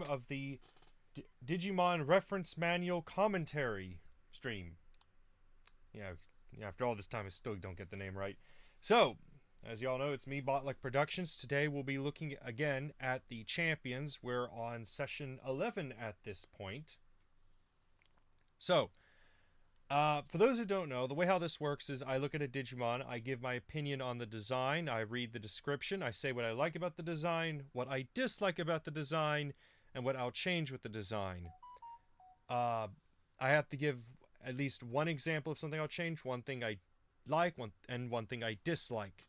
stream of the Digimon Reference Manual commentary stream. Yeah, after all this time, I still don't get the name right. So, as y'all know, it's me, Botluck Productions. Today we'll be looking again at the champions. We're on session 11 at this point. So, for those who don't know, the way how this works is I look at a Digimon, I give my opinion on the design, I read the description, I say what I like about the design, what I dislike about the design, and what I'll change with the design. I have to give at least one example of something I'll change, one thing I like, one thing I dislike.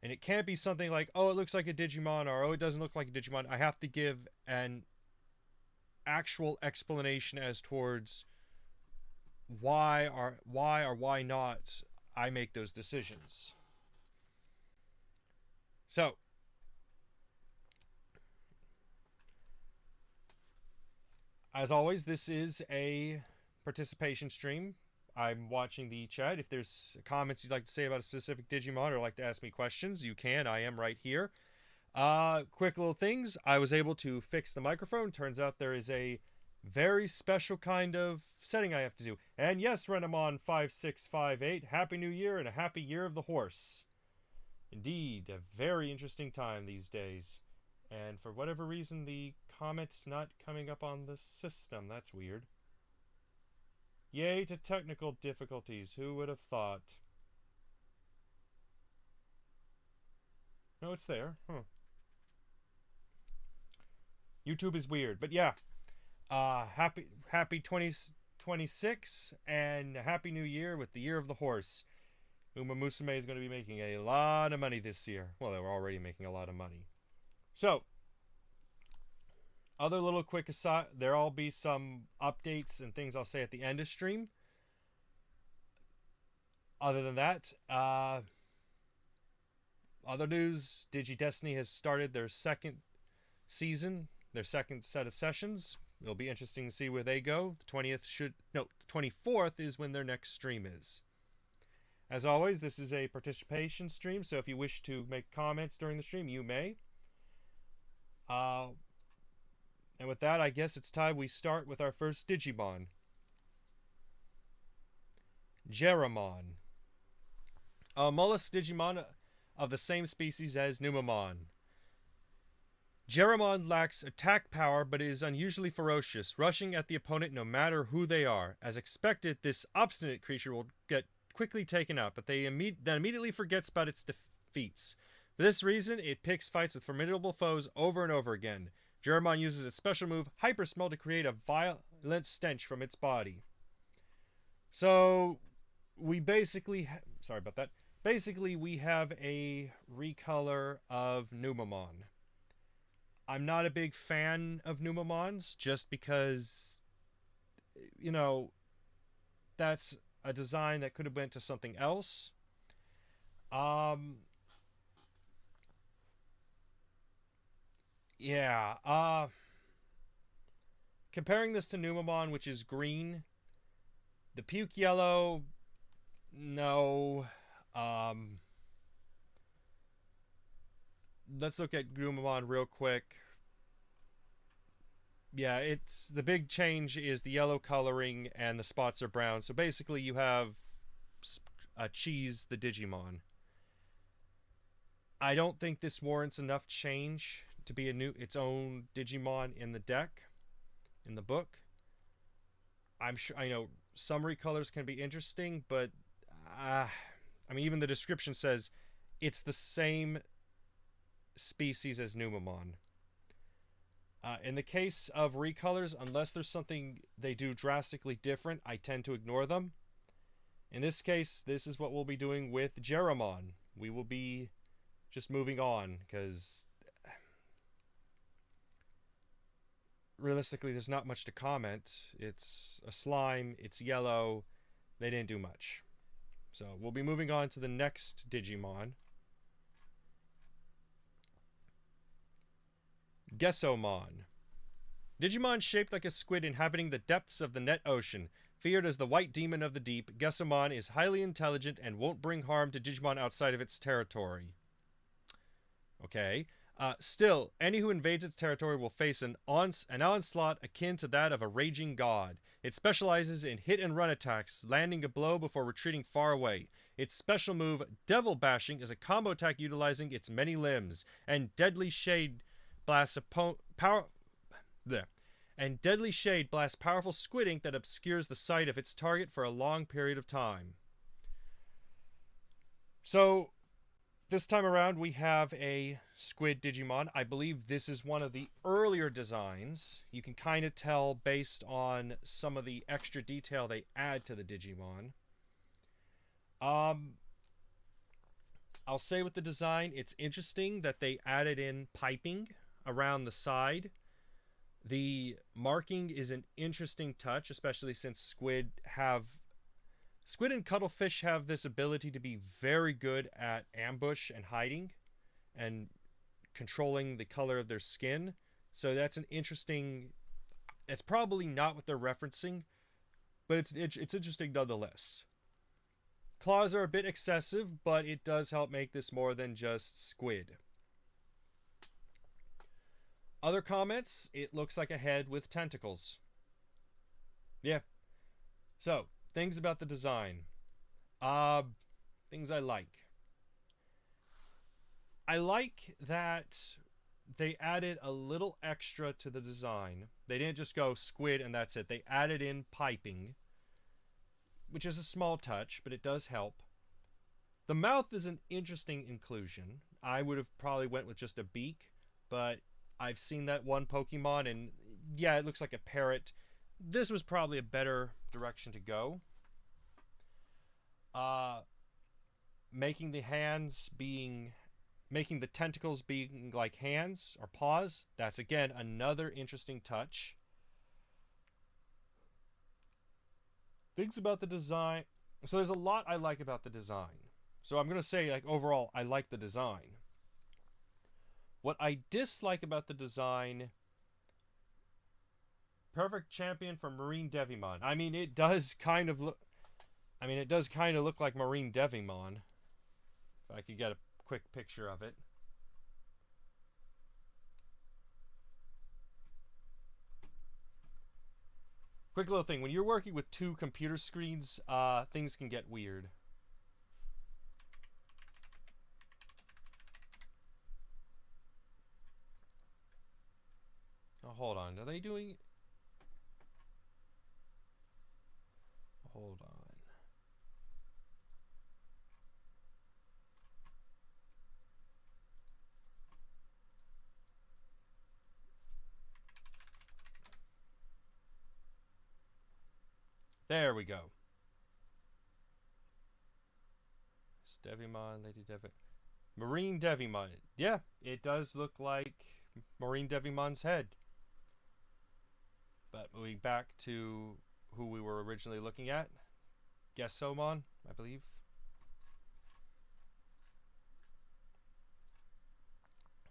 And it can't be something like, oh, it looks like a Digimon, or oh, it doesn't look like a Digimon. I have to give an actual explanation as towards why or why not I make those decisions. So, as always, this is a participation stream. I'm watching the chat. If there's comments you'd like to say about a specific Digimon or like to ask me questions, you can. I am right here. Quick little things. I was able to fix the microphone. Turns out there is a very special kind of setting I have to do. And yes, Renamon 5658, Happy New Year and a happy year of the horse. Indeed, a very interesting time these days. And for whatever reason, the comment's not coming up on the system. That's weird. Yay to technical difficulties. Who would have thought? No, it's there. Huh. YouTube is weird. But yeah. Happy 2026 and Happy New Year with the Year of the Horse. Uma Musume is going to be making a lot of money this year. Well, they were already making a lot of money. So, other little quick aside, there'll be some updates and things I'll say at the end of stream. Other than that, other news, Digi-Destiny has started their second season, their second set of sessions. It'll be interesting to see where they go. The 24th is when their next stream is. As always, this is a participation stream, so if you wish to make comments during the stream, you may. And with that, I guess it's time we start with our first Digimon. Geramon. A mollusk Digimon of the same species as Numamon. Geramon lacks attack power but is unusually ferocious, rushing at the opponent no matter who they are. As expected, this obstinate creature will get quickly taken out, but then immediately forgets about its defeats. For this reason, it picks fights with formidable foes over and over again. Geramon uses its special move, Hyper Smell, to create a violent stench from its body. So, we basically... sorry about that. Basically, we have a recolor of Numamon. I'm not a big fan of Numamons, just because, you know, that's a design that could have went to something else. Yeah, comparing this to Numamon, which is green, the puke yellow, no. Let's look at Numamon real quick. Yeah, it's the big change is the yellow coloring and the spots are brown. So basically you have Cheese the Digimon. I don't think this warrants enough change to be its own Digimon in the deck, in the book. I know some recolors can be interesting, but I mean, even the description says it's the same species as Numamon. In the case of recolors, unless there's something they do drastically different, I tend to ignore them. In this case, this is what we'll be doing with Geramon. We will be just moving on, because realistically, there's not much to comment. It's a slime, it's yellow, they didn't do much. So, we'll be moving on to the next Digimon. Gessomon. Digimon shaped like a squid inhabiting the depths of the net ocean. Feared as the white demon of the deep, Gessomon is highly intelligent and won't bring harm to Digimon outside of its territory. Okay. Still, any who invades its territory will face an onslaught akin to that of a raging god. It specializes in hit and run attacks, landing a blow before retreating far away. Its special move, Devil Bashing, is a combo attack utilizing its many limbs, and Deadly Shade blasts Deadly Shade blasts powerful squid ink that obscures the sight of its target for a long period of time. So, this time around, we have a squid Digimon. I believe this is one of the earlier designs. You can kind of tell based on some of the extra detail they add to the Digimon. I'll say with the design, it's interesting that they added in piping around the side. The marking is an interesting touch, especially since Squid and Cuttlefish have this ability to be very good at ambush and hiding and controlling the color of their skin. So that's an interesting... It's probably not what they're referencing, but it's interesting nonetheless. Claws are a bit excessive, but it does help make this more than just squid. Other comments, it looks like a head with tentacles. Yeah. So, things about the design. Things I like. I like that they added a little extra to the design. They didn't just go squid and that's it. They added in piping, which is a small touch, but it does help. The mouth is an interesting inclusion. I would have probably went with just a beak, but I've seen that one Pokemon, and yeah, it looks like a parrot. This was probably a better direction to go. Making the tentacles being like hands or paws, that's again another interesting touch. Things about the design. So there's a lot I like about the design. So I'm going to say, like, overall, I like the design. What I dislike about the design... Perfect champion for Marine Devimon. I mean, it does kind of look... it does kind of look like Marine Devimon. If I could get a quick picture of it. Quick little thing. When you're working with two computer screens, things can get weird. Oh, hold on. Are they doing... Hold on. There we go. Devimon, Lady Devimon. Marine Devimon. Yeah, it does look like Marine Devimon's head. But moving back to who we were originally looking at. Gessomon, I believe.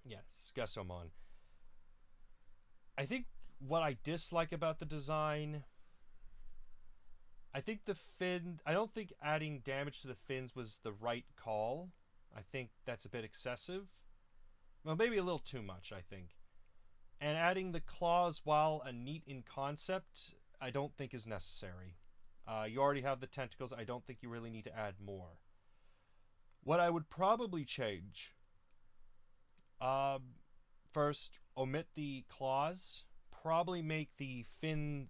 Yes, Gessomon. I think what I dislike about the design... I think the fin... I don't think adding damage to the fins was the right call. I think that's a bit excessive. Well, maybe a little too much, I think. And adding the claws, while a neat in concept, I don't think is necessary. You already have the tentacles. I don't think you really need to add more. What I would probably change... first, omit the claws. Probably make the fins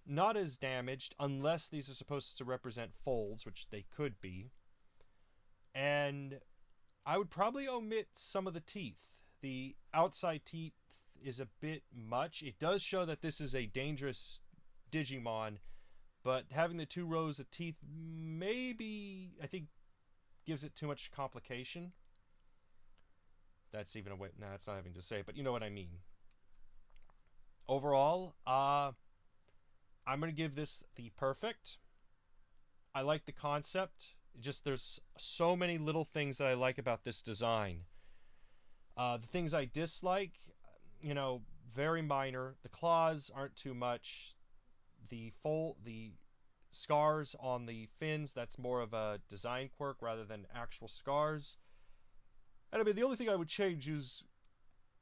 not as damaged, unless these are supposed to represent folds, which they could be. And I would probably omit some of the teeth. The outside teeth is a bit much. It does show that this is a dangerous Digimon, but having the 2 rows of teeth maybe, I think, gives it too much complication. That's even a way... Nah, that's not having to say, but you know what I mean. Overall, I'm going to give this the perfect. I like the concept. Just there's so many little things that I like about this design. The things I dislike, very minor. The claws aren't too much. The scars on the fins, that's more of a design quirk rather than actual scars. And I mean, the only thing I would change is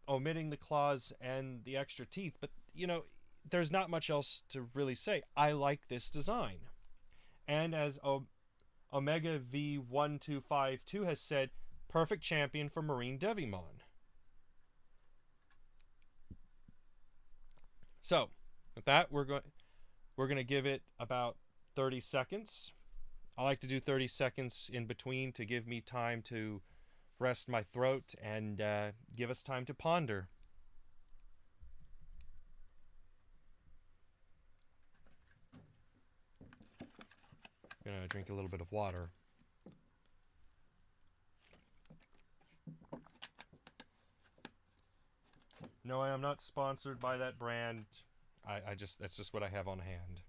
omitting the claws and the extra teeth, but you know, there's not much else to really say. I like this design. And as Omega V1252 has said, perfect champion for Marine Devimon. So, with that, we're going to give it about 30 seconds. I like to do 30 seconds in between to give me time to rest my throat and give us time to ponder. I'm gonna drink a little bit of water. No, I am not sponsored by that brand. I just, that's just what I have on hand.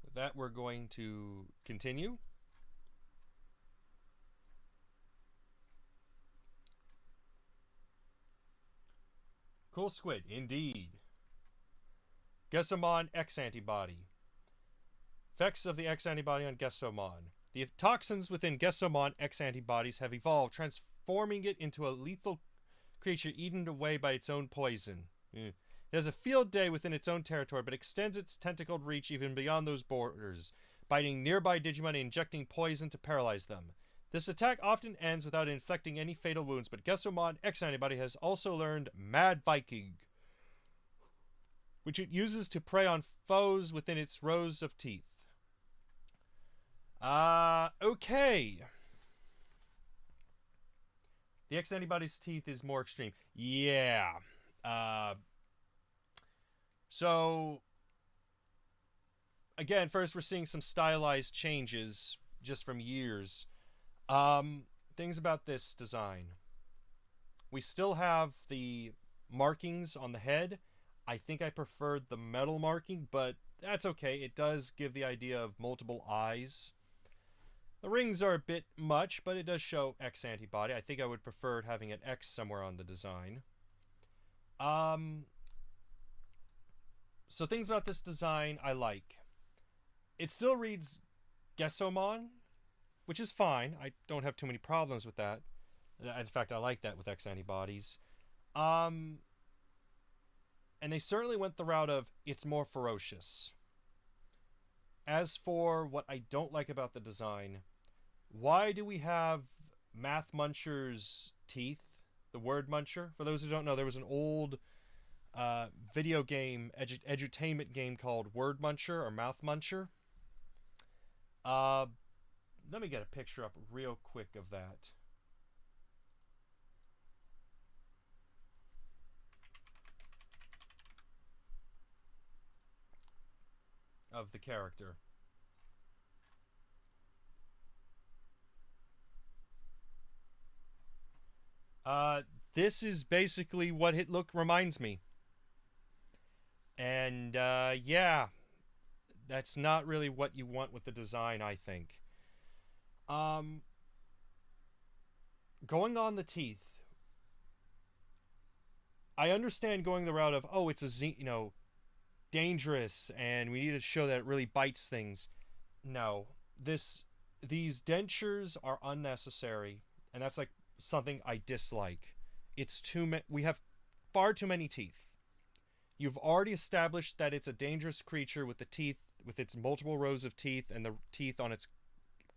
With that, we're going to continue. Cool squid, indeed. Gesomon X antibody. Effects of the X antibody on Gesomon. The toxins within Gesomon X antibodies have evolved, transforming it into a lethal creature eaten away by its own poison. It has a field day within its own territory, but extends its tentacled reach even beyond those borders, biting nearby Digimon and injecting poison to paralyze them. This attack often ends without inflicting any fatal wounds, but Gesomon X antibody has also learned Mad Viking, which it uses to prey on foes within its rows of teeth. Okay. The X antibody's teeth is more extreme. Yeah. So, again, first we're seeing some stylized changes just from years. Things about this design. We still have the markings on the head. I think I preferred the metal marking, but that's okay. It does give the idea of multiple eyes. The rings are a bit much, but it does show X antibody. I think I would prefer having an X somewhere on the design. So things about this design I like. It still reads Gesomon, which is fine. I don't have too many problems with that. In fact, I like that with X antibodies. And they certainly went the route of it's more ferocious. As for what I don't like about the design, why do we have Math Muncher's teeth? The word muncher? For those who don't know, there was an old video game, edutainment game called Word Muncher or Mouth Muncher. Let me get a picture up real quick of that. Of the character. This is basically what Hit Look reminds me. And, yeah. That's not really what you want with the design, I think. Going on the teeth. I understand going the route of, oh, it's a, dangerous, and we need to show that it really bites things. No. These dentures are unnecessary, and that's like something I dislike. It's we have far too many teeth. You've already established that it's a dangerous creature with the teeth, with its multiple rows of teeth and the teeth on its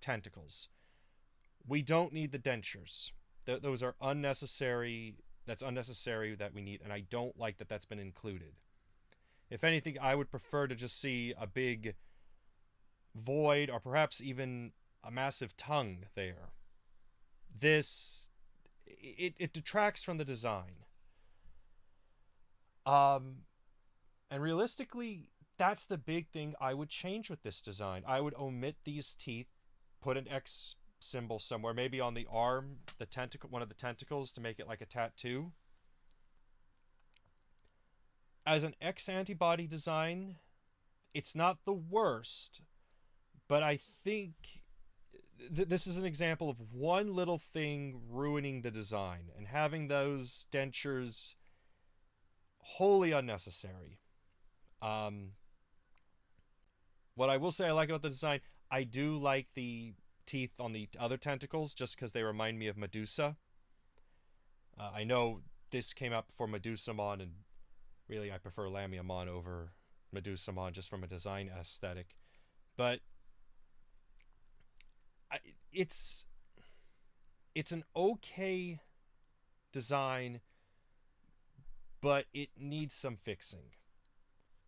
tentacles. We don't need the dentures. Those are unnecessary. That's unnecessary that we need, and I don't like that that's been included. If anything, I would prefer to just see a big void or perhaps even a massive tongue there. It detracts from the design. And realistically, that's the big thing I would change with this design. I would omit these teeth, put an X symbol somewhere, maybe on the arm, the tentacle, one of the tentacles, to make it like a tattoo. As an X antibody design, it's not the worst, but I think this is an example of one little thing ruining the design, and having those dentures wholly unnecessary. What I will say I like about the design, I do like the teeth on the other tentacles just because they remind me of Medusa. I know this came out before Medusamon, and really I prefer Lamiamon over Medusamon just from a design aesthetic. But I, it's it's an okay design, but it needs some fixing.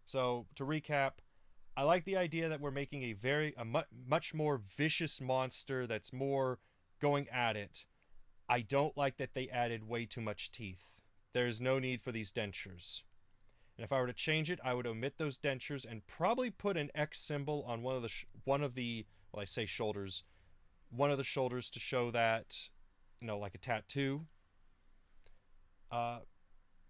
So to recap, I like the idea that we're making much more vicious monster that's more going at it. I don't like that they added way too much teeth. There's no need for these dentures. And if I were to change it, I would omit those dentures and probably put an X symbol on one of the well, I say shoulders, one of the shoulders to show that, like a tattoo. Uh,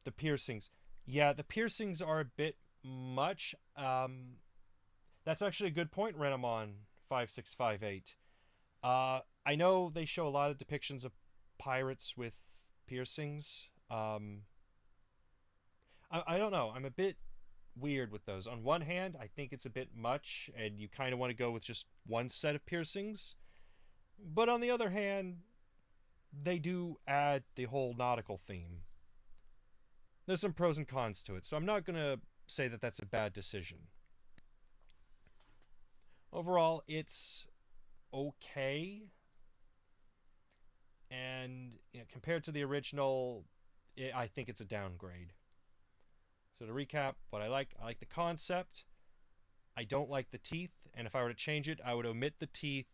the piercings, yeah, the piercings are a bit much. That's actually a good point, Renamon 5658. I know they show a lot of depictions of pirates with piercings. I don't know. I'm a bit weird with those. On one hand, I think it's a bit much, and you kind of want to go with just one set of piercings. But on the other hand, they do add the whole nautical theme. There's some pros and cons to it, so I'm not going to say that that's a bad decision. Overall, it's okay. And compared to the original, I think it's a downgrade. So to recap, what I like the concept. I don't like the teeth, and if I were to change it, I would omit the teeth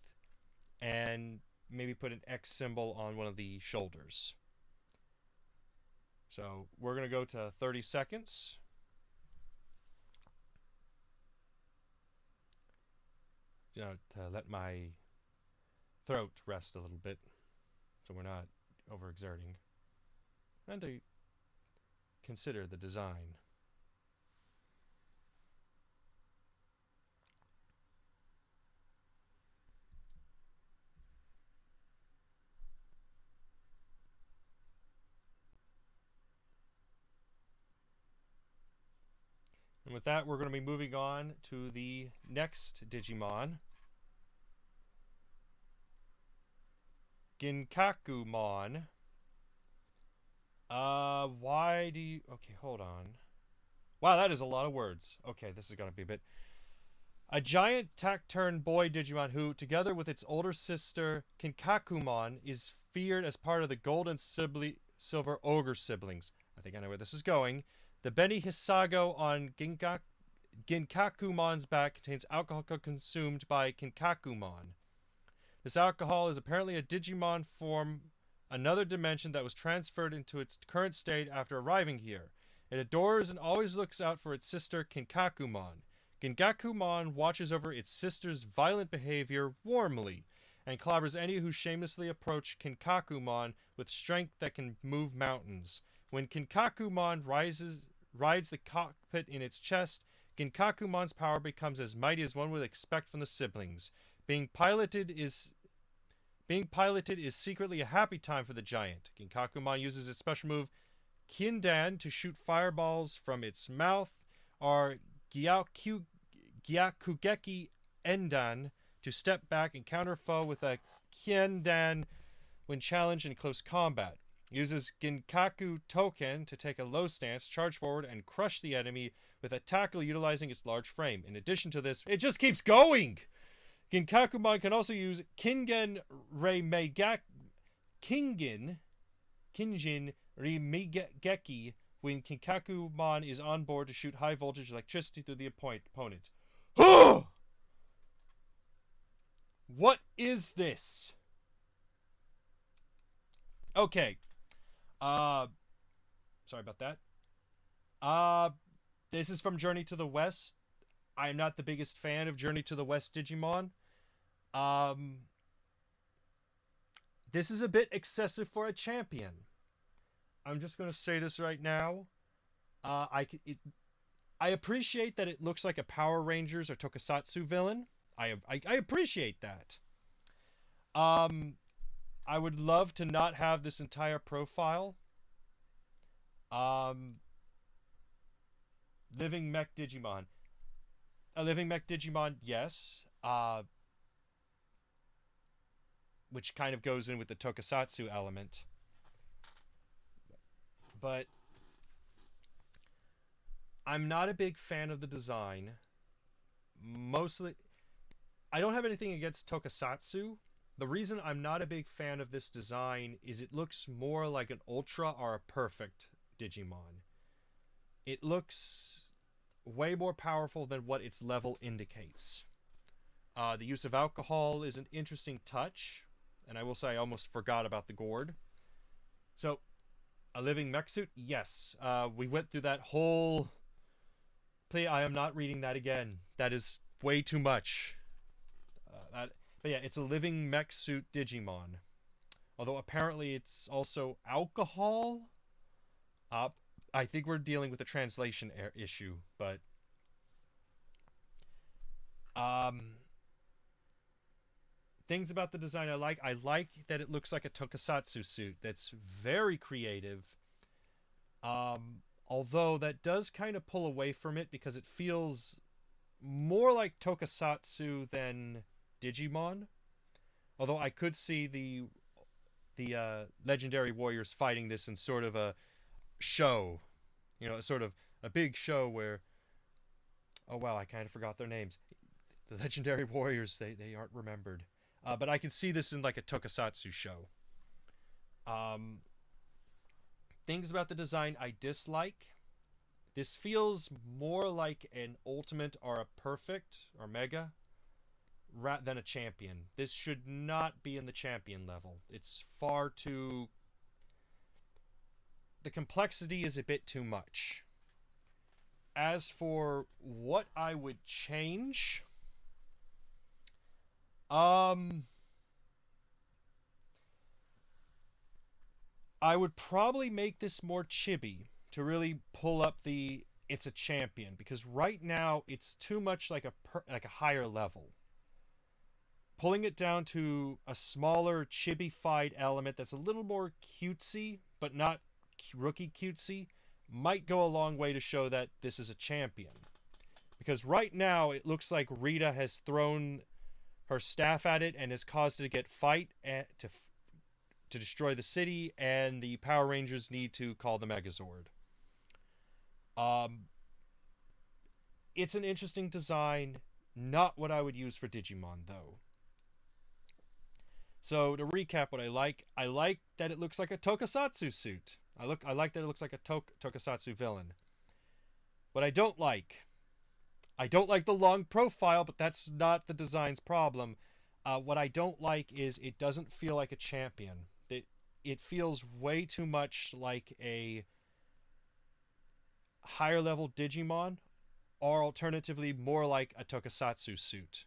and maybe put an X symbol on one of the shoulders. So we're going to go to 30 seconds. To let my throat rest a little bit so we're not overexerting. And to consider the design. And with that, we're going to be moving on to the next Digimon. Ginkakumon. Why do you... Okay, hold on. Wow, that is a lot of words. Okay, this is going to be a bit... A giant taciturn boy Digimon who, together with its older sister Kinkakumon, is feared as part of the Gold and Silver Ogre siblings. I think I know where this is going. The Beni Hisago on Ginkakumon's back contains alcohol consumed by Kinkakumon. This alcohol is apparently a Digimon from another dimension that was transferred into its current state after arriving here. It adores and always looks out for its sister Kinkakumon. Ginkakumon watches over its sister's violent behavior warmly and clobbers any who shamelessly approach Kinkakumon with strength that can move mountains. When Kinkakumon rides the cockpit in its chest, Ginkakumon's power becomes as mighty as one would expect from the siblings. Being piloted is secretly a happy time for the giant. Ginkakumon uses its special move Kindan to shoot fireballs from its mouth, or Gyakugeki Endan to step back and counter foe with a Kindan when challenged in close combat. Uses Ginkaku Token to take a low stance, charge forward, and crush the enemy with a tackle utilizing its large frame. In addition to this, it just keeps going! Ginkakumon can also use Kingen Remegeki when Ginkakumon is on board to shoot high voltage electricity through the opponent. What is this? Okay. Sorry about that. This is from Journey to the West. I'm not the biggest fan of Journey to the West Digimon. This is a bit excessive for a champion. I'm just going to say this right now. I appreciate that it looks like a Power Rangers or Tokusatsu villain. I appreciate that. I would love to not have this entire profile. Living Mech Digimon. A Living Mech Digimon, yes. which kind of goes in with the tokusatsu element. But I'm not a big fan of the design. Mostly, I don't have anything against tokusatsu. The reason I'm not a big fan of this design is it looks more like an Ultra or a Perfect Digimon. It looks way more powerful than what its level indicates. The use of alcohol is an interesting touch, and I will say I almost forgot about the gourd. So, a living mech suit? Yes. We went through that whole... Please, I am not reading that again. That is way too much. But yeah, it's a living mech suit Digimon. Although apparently it's also alcohol. I think we're dealing with a translation issue, but... Things about the design I like. I like that it looks like a tokusatsu suit. That's very creative. Although that does kind of pull away from it because it feels more like tokusatsu than Digimon. Although I could see the legendary warriors fighting this in sort of a show. You know, sort of a big show where... Oh wow, I kind of forgot their names. The legendary warriors, they aren't remembered. But I can see this in like a tokusatsu show. Things about the design I dislike. This feels more like an Ultimate or a Perfect or Mega than a Champion. This should not be in the Champion level. It's far too... The complexity is a bit too much. As for what I would change... I would probably make this more chibi to really pull up the it's a champion, because right now it's too much like a higher level. Pulling it down to a smaller chibi-fied element that's a little more cutesy but not rookie cutesy might go a long way to show that this is a champion. Because right now it looks like Rita has thrown her staff at it and has caused it to get to destroy the city, and the Power Rangers need to call the Megazord. It's an interesting design, not what I would use for Digimon, though. So, to recap what I like that it looks like a tokusatsu suit. I like that it looks like a tokusatsu villain. What I don't like the long profile, but that's not the design's problem. What I don't like is it doesn't feel like a champion. It feels way too much like a higher level Digimon, or alternatively more like a tokusatsu suit.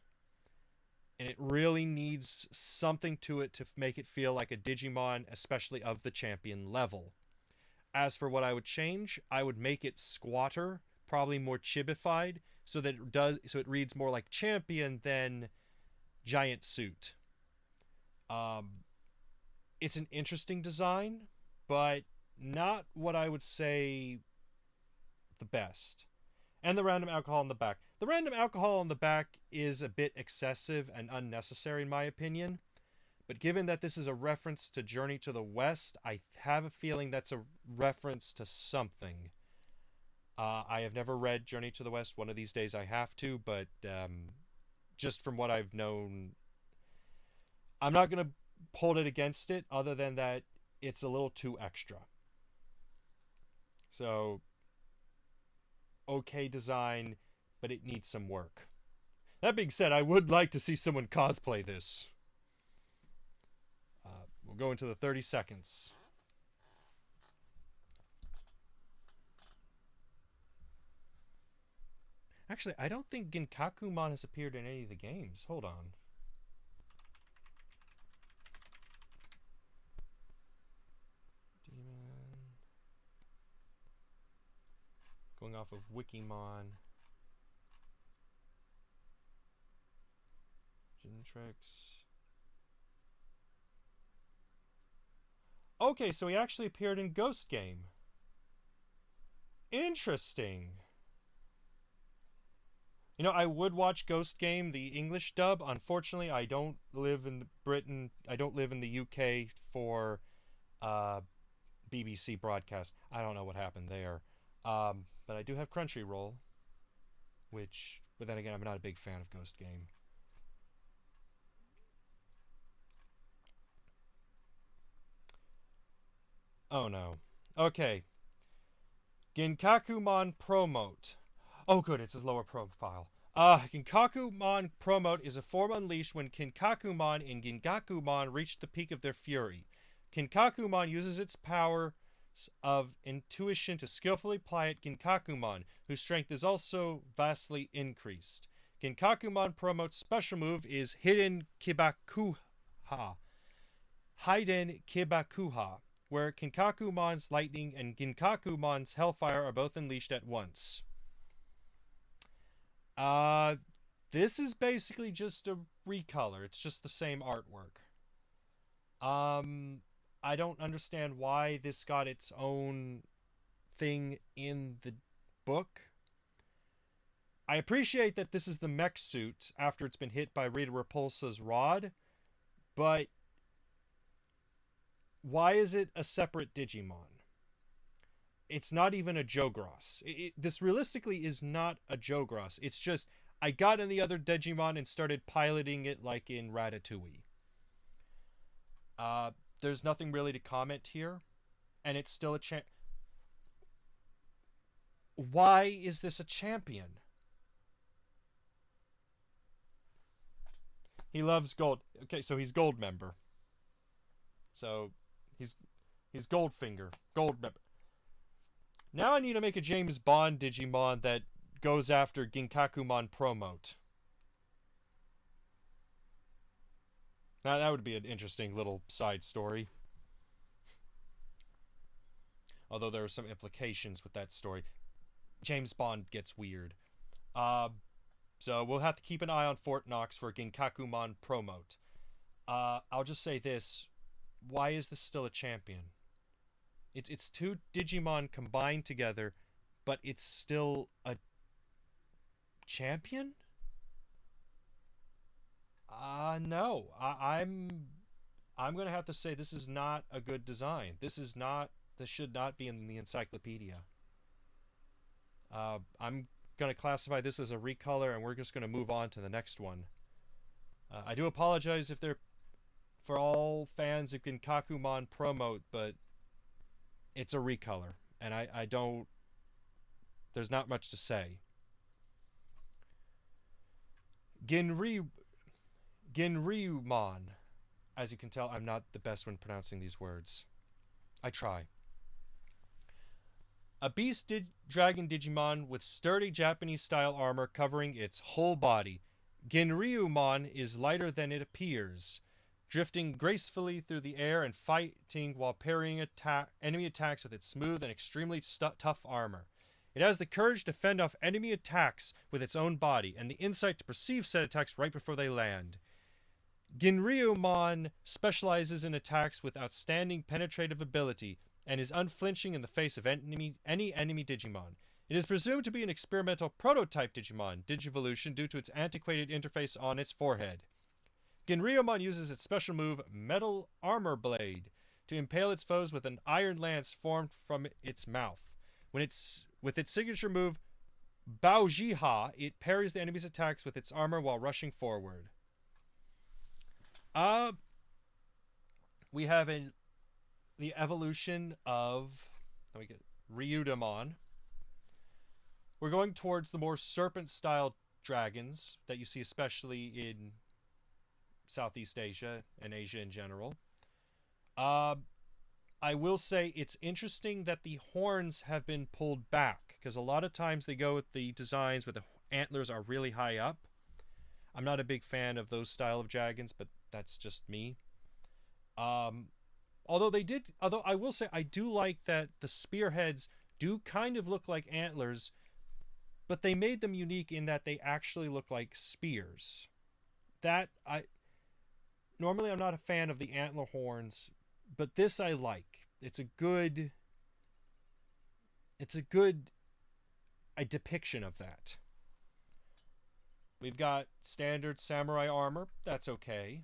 And it really needs something to it to make it feel like a Digimon, especially of the champion level. As for what I would change, I would make it squatter, probably more chibified, so that it reads more like champion than giant suit. It's an interesting design, but not what I would say the best. And the random alcohol in the back. The random alcohol in the back is a bit excessive and unnecessary in my opinion. But given that this is a reference to Journey to the West, I have a feeling that's a reference to something. I have never read Journey to the West. One of these days I have to, but just from what I've known, I'm not going to hold it against it, other than that it's a little too extra. So, okay design, but it needs some work. That being said, I would like to see someone cosplay this. We'll go into the 30 seconds. Actually, I don't think Ginkakumon has appeared in any of the games. Hold on. Demon. Going off of Wikimon. Gentrix. Okay, so he actually appeared in Ghost Game. Interesting. You know, I would watch Ghost Game, the English dub. Unfortunately, I don't live in Britain. I don't live in the UK for uh, BBC broadcast. I don't know what happened there. But I do have Crunchyroll, which, but then again, I'm not a big fan of Ghost Game. Oh no. Okay. Ginkakumon Promote. Oh good, it's his lower profile. Ginkakumon Promote is a form unleashed when Kinkakumon and Gingakumon reach the peak of their fury. Kinkakumon uses its power of intuition to skillfully apply at Ginkakumon, whose strength is also vastly increased. Ginkakumon Promote's special move is Hidden Kibakuha. Hiden Kibakuha, where Kinkakumon's lightning and Ginkakumon's hellfire are both unleashed at once. This is basically just a recolor. It's just the same artwork. I don't understand why this got its own thing in the book. I appreciate that this is the mech suit after it's been hit by Rita Repulsa's rod, but why is it a separate Digimon? It's not even a Jogras. This realistically is not a Jogras. It's just, I got in the other Digimon and started piloting it like in Ratatouille. There's nothing really to comment here, and it's still a Why is this a champion? He loves gold. Okay, so he's gold member. So he's Goldfinger, gold member. Now I need to make a James Bond Digimon that goes after Ginkakumon Promote. Now that would be an interesting little side story. Although there are some implications with that story. James Bond gets weird. So we'll have to keep an eye on Fort Knox for Ginkakumon Promote. I'll just say this. Why is this still a champion? It's two Digimon combined together, but it's still a champion? No. I'm gonna have to say this is not a good design. This should not be in the encyclopedia. I'm gonna classify this as a recolor, and we're just gonna move on to the next one. I do apologize if they're for all fans of Ginkakumon Promote, but it's a recolor, and I don't. There's not much to say. Ginryumon. As you can tell, I'm not the best when pronouncing these words. I try. A beast dragon Digimon with sturdy Japanese-style armor covering its whole body. Ginryumon is lighter than it appears, drifting gracefully through the air and fighting while parrying enemy attacks with its smooth and extremely tough armor. It has the courage to fend off enemy attacks with its own body, and the insight to perceive said attacks right before they land. Ginryumon specializes in attacks with outstanding penetrative ability, and is unflinching in the face of any enemy Digimon. It is presumed to be an experimental prototype Digimon, Digivolution, due to its antiquated interface on its forehead. Ginryumon uses its special move, Metal Armor Blade, to impale its foes with an iron lance formed from its mouth. With its signature move, Baojiha, it parries the enemy's attacks with its armor while rushing forward. We have the evolution of Ryudamon. We're going towards the more serpent-style dragons that you see especially in Southeast Asia and Asia in general. I will say it's interesting that the horns have been pulled back, because a lot of times they go with the designs where the antlers are really high up. I'm not a big fan of those style of dragons, but that's just me. Although I will say I do like that the spearheads do kind of look like antlers, but they made them unique in that they actually look like spears. Normally I'm not a fan of the antler horns, but this I like. It's a good depiction of that. We've got standard samurai armor. That's okay.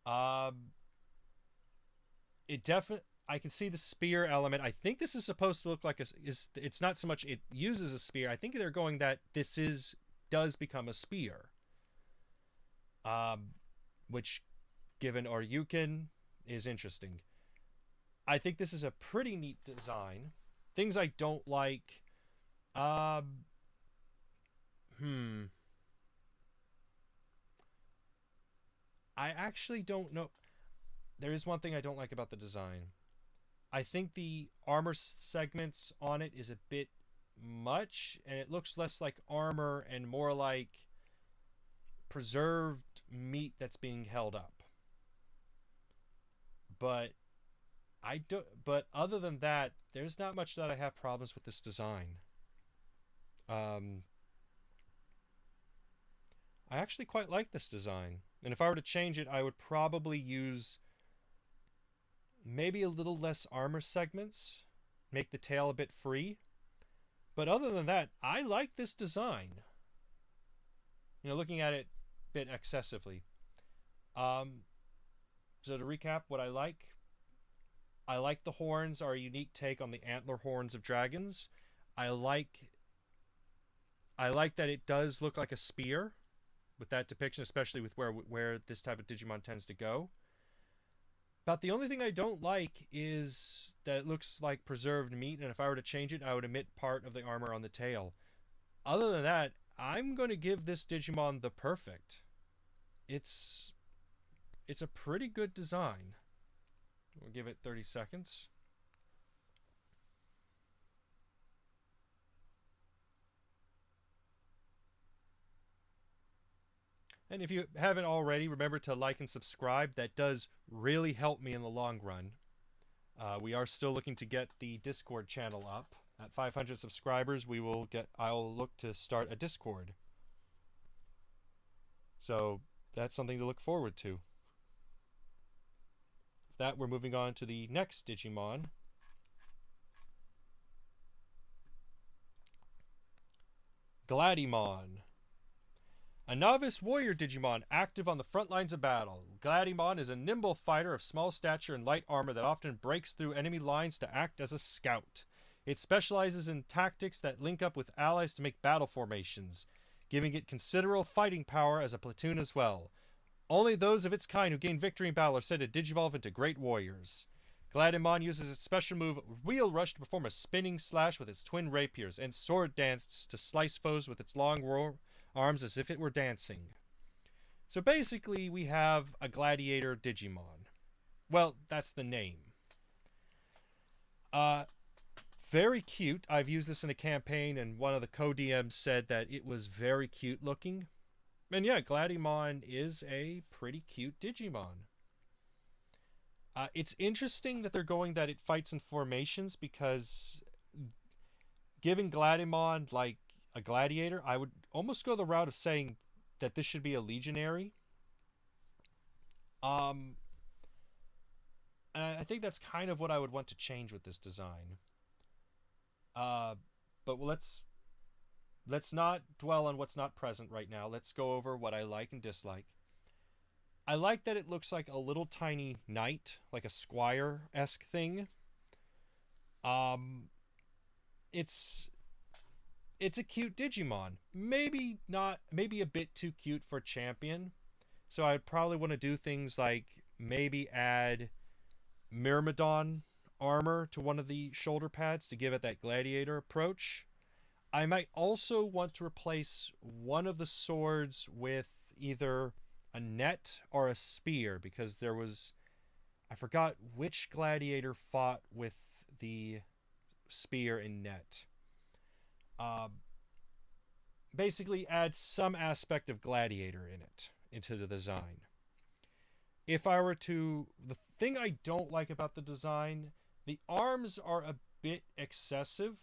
Um, it definitely. I can see the spear element. I think this is supposed to look like a. Is it's not so much it uses a spear. I think they're going that this is does become a spear. Um, which, given Oryukin, is interesting. I think this is a pretty neat design. Things I don't like. Um, hmm. I actually don't know. There is one thing I don't like about the design. I think the armor segments on it is a bit much, and it looks less like armor and more like preserved meat that's being held up. But I don't. But other than that, there's not much that I have problems with this design. Um, I actually quite like this design, and if I were to change it, I would probably use maybe a little less armor segments, make the tail a bit free. But other than that, I like this design. Looking at it a bit excessively. Um, so to recap, what I like the horns are a unique take on the antler horns of dragons. I like I like that it does look like a spear with that depiction, especially with where this type of Digimon tends to go. About the only thing I don't like is that it looks like preserved meat, and if I were to change it, I would omit part of the armor on the tail. Other than that, I'm going to give this Digimon the perfect. It's it's a pretty good design. We'll give it 30 seconds. And if you haven't already, remember to like and subscribe. That does really help me in the long run. We are still looking to get the Discord channel up. At 500 subscribers, I'll look to start a Discord. So that's something to look forward to. With that, we're moving on to the next Digimon. Gladimon. A novice warrior Digimon active on the front lines of battle. Gladimon is a nimble fighter of small stature and light armor that often breaks through enemy lines to act as a scout. It specializes in tactics that link up with allies to make battle formations, giving it considerable fighting power as a platoon as well. Only those of its kind who gain victory in battle are said to digivolve into great warriors. Gladimon uses its special move Wheel Rush to perform a spinning slash with its twin rapiers, and Sword Dance to slice foes with its long arms as if it were dancing. So basically, we have a gladiator Digimon. Well, that's the name. Very cute. I've used this in a campaign, and one of the co-DMs said that it was very cute looking. And yeah, Gladimon is a pretty cute Digimon. It's interesting that they're going that it fights in formations, because giving Gladimon like a gladiator, I would almost go the route of saying that this should be a legionary. And I think that's kind of what I would want to change with this design. But let's not dwell on what's not present right now. Let's go over what I like and dislike. I like that it looks like a little tiny knight, like a squire-esque thing. It's a cute Digimon. Maybe a bit too cute for champion. So I'd probably want to do things like maybe add Myrmidon armor to one of the shoulder pads to give it that gladiator approach. I might also want to replace one of the swords with either a net or a spear, because I forgot which gladiator fought with the spear and net. Basically add some aspect of gladiator into the design. The thing I don't like about the design, the arms are a bit excessive,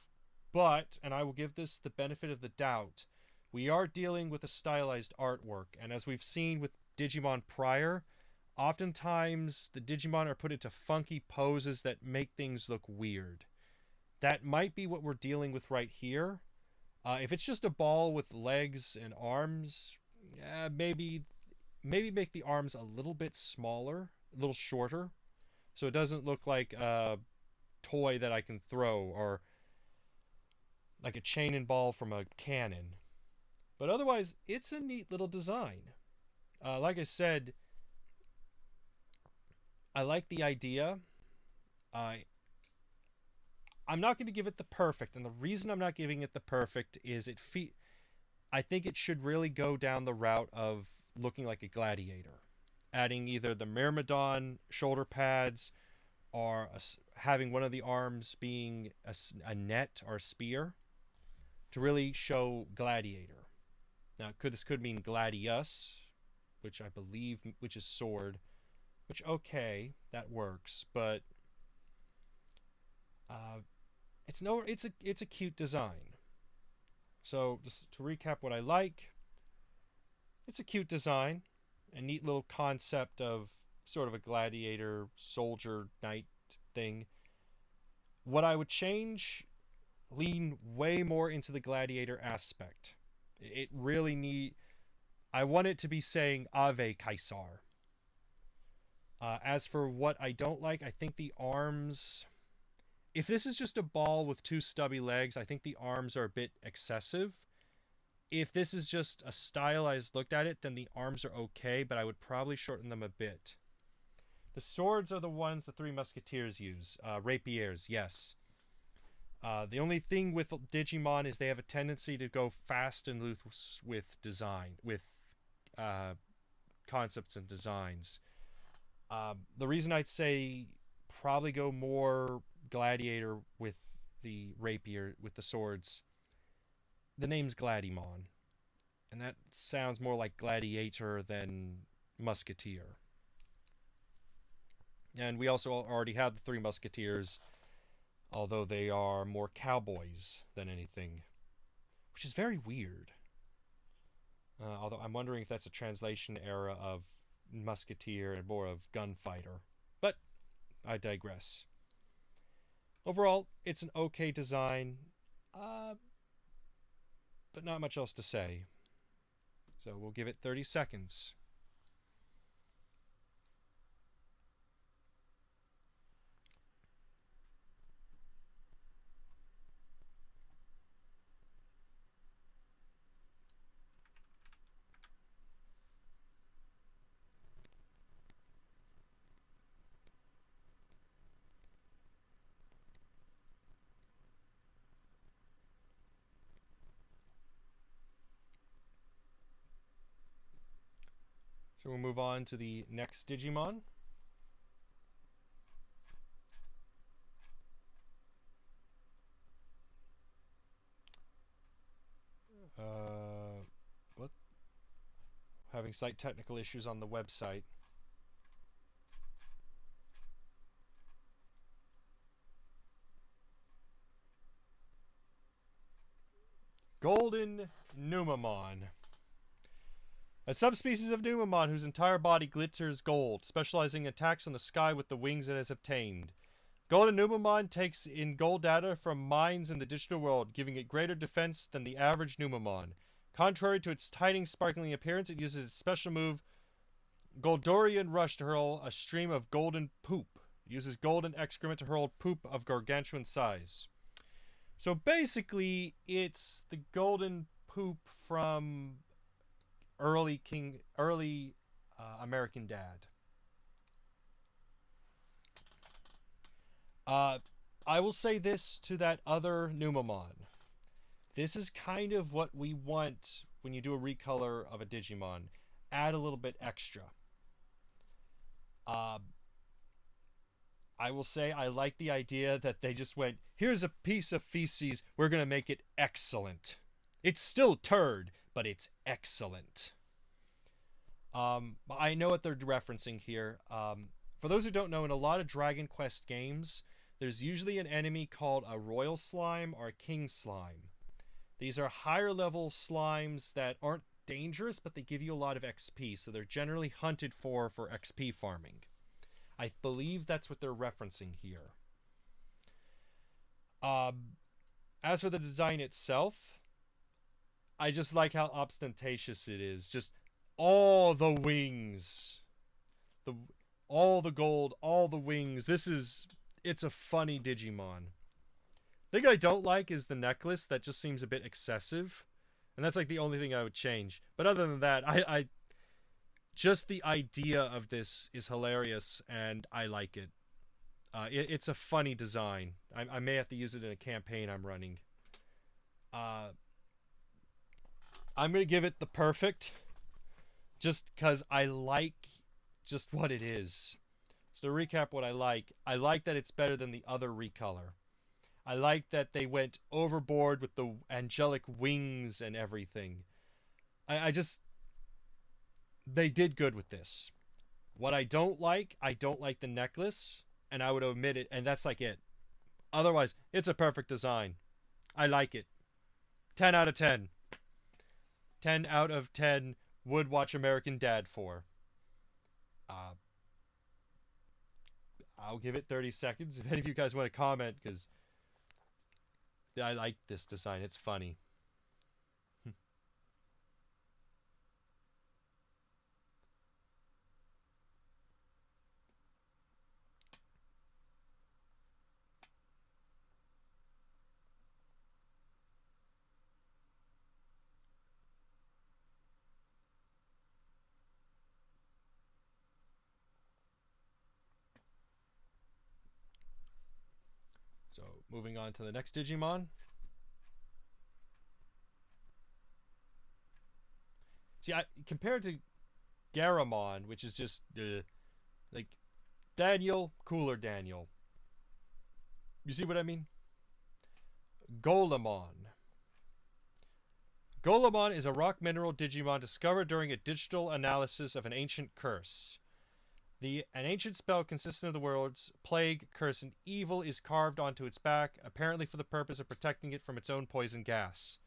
but, and I will give this the benefit of the doubt, we are dealing with a stylized artwork, and as we've seen with Digimon prior, oftentimes the Digimon are put into funky poses that make things look weird. That might be what we're dealing with right here. If it's just a ball with legs and arms, maybe make the arms a little bit smaller, a little shorter, so it doesn't look like a toy that I can throw or like a chain and ball from a cannon. But otherwise, it's a neat little design. Like I said, I like the idea. I I'm not going to give it the perfect, and the reason I'm not giving it the perfect is I think it should really go down the route of looking like a gladiator, adding either the Myrmidon shoulder pads or having one of the arms being a net or a spear to really show gladiator. Now, this could mean gladius, which I believe which is sword, which okay, that works, but it's a cute design. So just to recap what I like, it's a cute design, a neat little concept of sort of a gladiator soldier knight thing. What I would change, lean way more into the gladiator aspect. It really I want it to be saying Ave Caesar. As for what I don't like, I think the arms, if this is just a ball with two stubby legs, I think the arms are a bit excessive. If this is just a stylized looked at it, then the arms are okay, but I would probably shorten them a bit. The swords are the ones the Three Musketeers use. Rapiers, yes. The only thing with Digimon is they have a tendency to go fast and loose with design, with concepts and designs. The reason I'd say probably go more gladiator with the rapier, with the swords, the name's Gladimon, and that sounds more like gladiator than musketeer. And we also already have the Three Musketeers, although they are more cowboys than anything, which is very weird. Although I'm wondering if that's a translation error of musketeer and more of gunfighter. But I digress. Overall, it's an okay design, but not much else to say. So we'll give it 30 seconds. So we'll move on to the next Digimon. What? Having slight technical issues on the website. Golden Numamon. A subspecies of Numamon whose entire body glitters gold, specializing in attacks on the sky with the wings it has obtained. Golden Numamon takes in gold data from mines in the digital world, giving it greater defense than the average Numamon. Contrary to its tiny, sparkling appearance, it uses its special move, Goldorian Rush, to hurl a stream of golden poop. It uses golden excrement to hurl poop of gargantuan size. So basically, it's the golden poop from early American Dad. I will say this to that other Numamon. This is kind of what we want when you do a recolor of a Digimon. Add a little bit extra. I will say I like the idea that they just went, here's a piece of feces, we're going to make it excellent. It's still turd, but it's excellent. I know what they're referencing here. For those who don't know, in a lot of Dragon Quest games, there's usually an enemy called a Royal Slime or a King Slime. These are higher level slimes that aren't dangerous, but they give you a lot of XP, so they're generally hunted for XP farming. I believe that's what they're referencing here. As for the design itself, I just like how ostentatious it is. Just all the wings, the all the gold, all the wings. It's a funny Digimon. The thing I don't like is the necklace. That just seems a bit excessive, and that's like the only thing I would change. But other than that, I just the idea of this is hilarious, and I like it. It's a funny design. I may have to use it in a campaign I'm running. Uh, I'm gonna give it the perfect, just because I like just what it is. So to recap what I like that it's better than the other recolor. I like that they went overboard with the angelic wings and everything. I just they did good with this. What I don't like the necklace, and I would omit it, and that's like it. Otherwise, it's a perfect design. I like it. 10 out of 10. 10 out of 10 would watch American Dad for. Uh, I'll give it 30 seconds if any of you guys want to comment, because I like this design. It's funny. So, moving on to the next Digimon. See, compared to Garamon, which is just like Daniel, cooler Daniel. You see what I mean? Golemon. Golemon is a rock mineral Digimon discovered during a digital analysis of an ancient curse. An ancient spell consistent of the words plague, curse, and evil is carved onto its back, apparently for the purpose of protecting it from its own poison gas.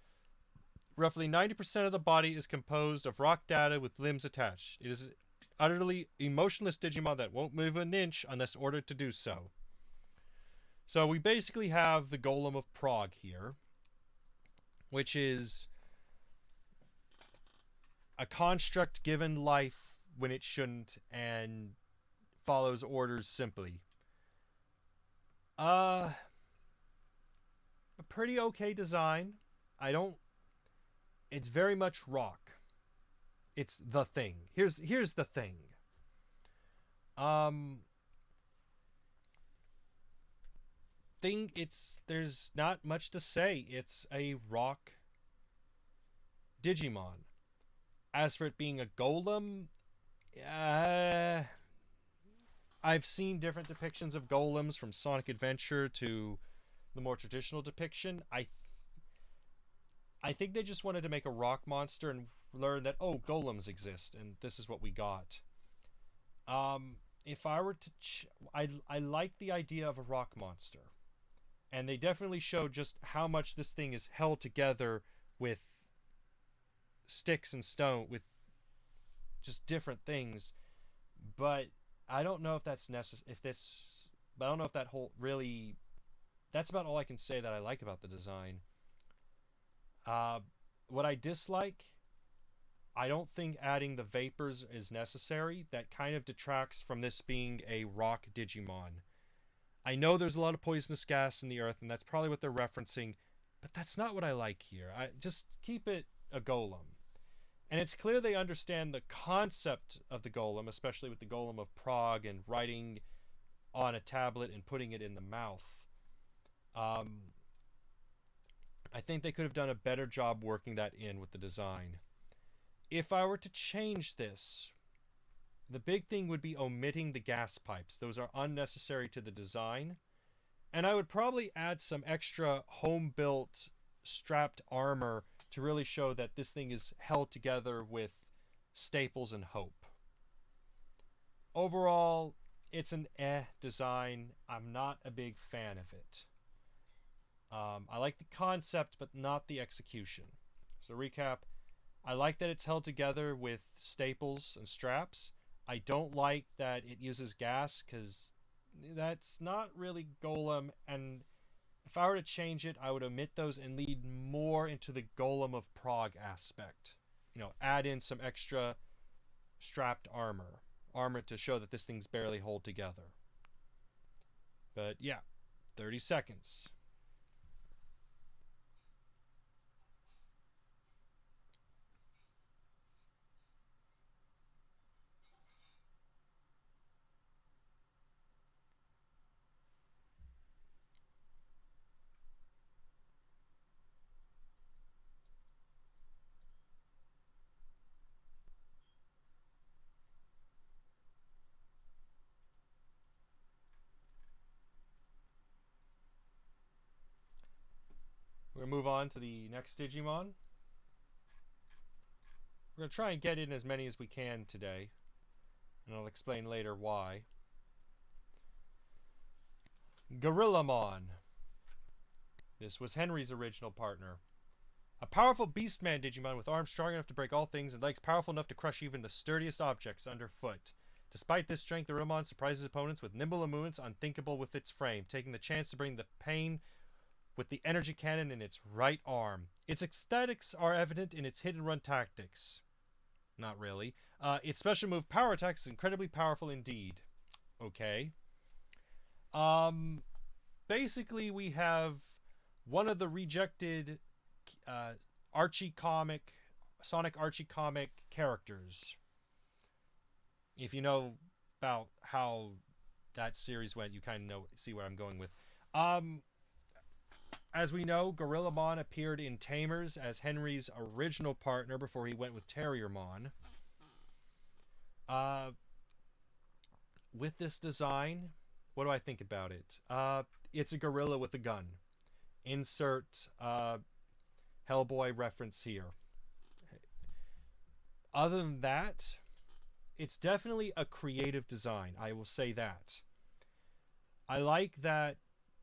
Roughly 90% of the body is composed of rock data with limbs attached. It is an utterly emotionless Digimon that won't move an inch unless ordered to do so. So we basically have the Golem of Prague here, which is a construct given life when it shouldn't and follows orders simply. A pretty okay design. It's very much rock. It's the thing. Here's the thing. There's not much to say. It's a rock Digimon. As for it being a golem, I've seen different depictions of golems, from Sonic Adventure to the more traditional depiction. I think they just wanted to make a rock monster and learn that, oh, golems exist, and this is what we got. If I were to... I like the idea of a rock monster. And they definitely showed just how much this thing is held together with sticks and stone, with just different things. But I don't know if that's necessary. But I don't know if that whole really... That's about all I can say that I like about the design. What I dislike, I don't think adding the vapors is necessary. That kind of detracts from this being a rock Digimon. I know there's a lot of poisonous gas in the earth, and that's probably what they're referencing, but that's not what I like here. I just keep it a golem. And it's clear they understand the concept of the golem, especially with the Golem of Prague and writing on a tablet and putting it in the mouth. I think they could have done a better job working that in with the design. If I were to change this, the big thing would be omitting the gas pipes. Those are unnecessary to the design. And I would probably add some extra home-built strapped armor to really show that this thing is held together with staples and hope. Overall, it's an design. I'm not a big fan of it. I like the concept, but not the execution. So recap, I like that it's held together with staples and straps. I don't like that it uses gas, because that's not really golem, and If I were to change it, I would omit those and lead more into the Golem of Prague aspect. You know, add in some extra strapped armor to show that this thing's barely hold together. But yeah, 30 seconds. We're going to move on to the next Digimon. We're going to try and get in as many as we can today, and I'll explain later why. Gorillamon. This was Henry's original partner. A powerful beastman Digimon with arms strong enough to break all things and legs powerful enough to crush even the sturdiest objects underfoot. Despite this strength, Gorillamon surprises opponents with nimble movements unthinkable with its frame, taking the chance to bring the pain with the energy cannon in its right arm. Its aesthetics are evident in its hit-and-run tactics. Not really. Its special move, Power Attack, is incredibly powerful indeed. Okay. Basically, we have one of the rejected Sonic Archie comic characters. If you know about how that series went, you kind of see where I'm going with. As we know, Gorillamon appeared in Tamers as Henry's original partner before he went with Terriermon. With this design, what do I think about it? It's a gorilla with a gun. Insert Hellboy reference here. Other than that, it's definitely a creative design. I will say that. I like that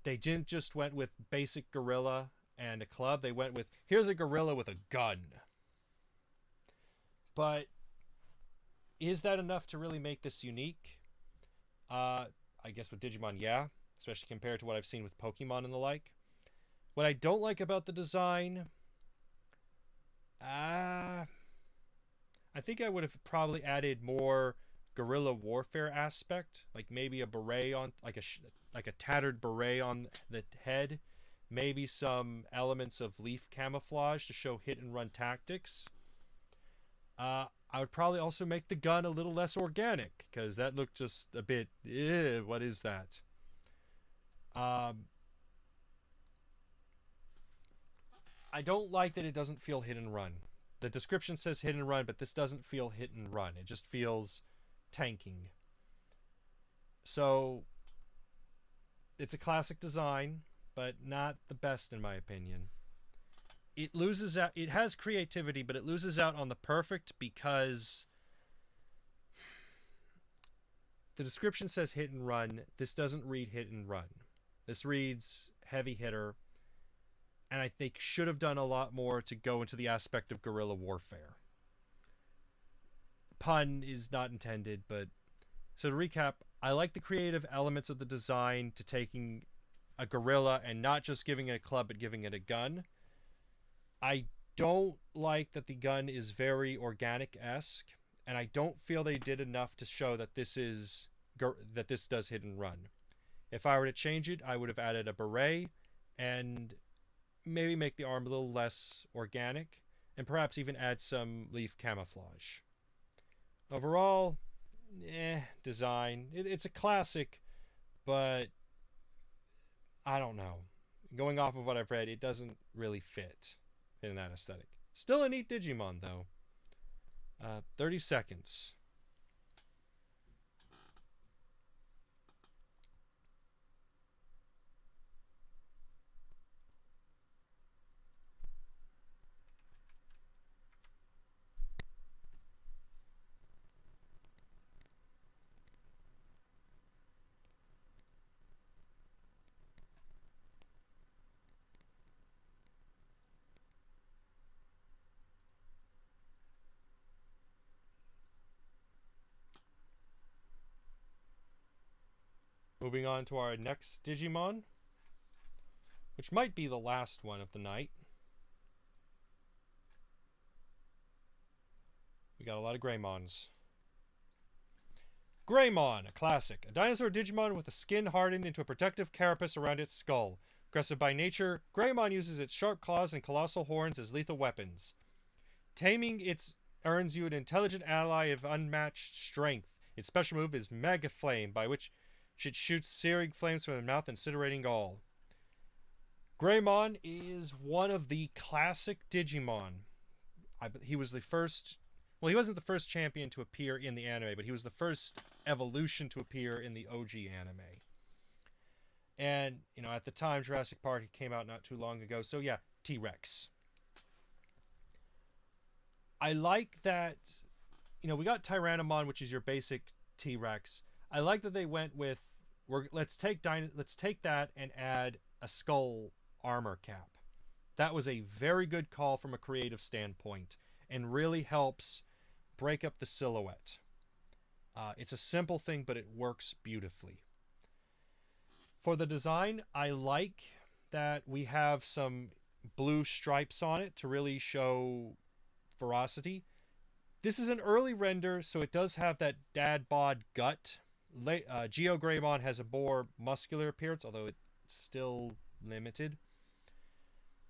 they didn't just went with basic gorilla and a club. They went with, here's a gorilla with a gun. But is that enough to really make this unique? I guess with Digimon, yeah. Especially compared to what I've seen with Pokemon and the like. What I don't like about the design... I think I would have probably added more guerrilla warfare aspect, like maybe a beret on, like a tattered beret on the head, maybe some elements of leaf camouflage to show hit and run tactics. I would probably also make the gun a little less organic, because that looked just a bit, what is that? I don't like that it doesn't feel hit and run. The description says hit and run, but this doesn't feel hit and run. It just feels tanking. So it's a classic design, but not the best in my opinion. It loses out. It has creativity, but it loses out on the perfect because the description says hit and run. This doesn't read hit and run. This reads heavy hitter. And I think should have done a lot more to go into the aspect of guerrilla warfare. Pun is not intended, but... So to recap, I like the creative elements of the design to taking a gorilla and not just giving it a club, but giving it a gun. I don't like that the gun is very organic-esque, and I don't feel they did enough to show that this does hit and run. If I were to change it, I would have added a beret and... maybe make the arm a little less organic, and perhaps even add some leaf camouflage. Overall, design. It's a classic, but I don't know. Going off of what I've read, it doesn't really fit in that aesthetic. Still a neat Digimon, though. 30 seconds. Moving on to our next Digimon, which might be the last one of the night. We got a lot of Greymons. Greymon, a classic. A dinosaur Digimon with a skin hardened into a protective carapace around its skull. Aggressive by nature, Greymon uses its sharp claws and colossal horns as lethal weapons. Taming it earns you an intelligent ally of unmatched strength. Its special move is Mega Flame, by which it shoots searing flames from the mouth, incinerating all. Greymon is one of the classic Digimon. He was the first... Well, he wasn't the first champion to appear in the anime, but he was the first evolution to appear in the OG anime. And, you know, at the time, Jurassic Park came out not too long ago. So, yeah, T-Rex. I like that, you know, we got Tyrannomon, which is your basic T-Rex. I like that they went with, let's take that and add a skull armor cap. That was a very good call from a creative standpoint and really helps break up the silhouette. It's a simple thing, but it works beautifully. For the design, I like that we have some blue stripes on it to really show ferocity. This is an early render, so it does have that dad bod gut. Geo Greymon has a more muscular appearance, although it's still limited.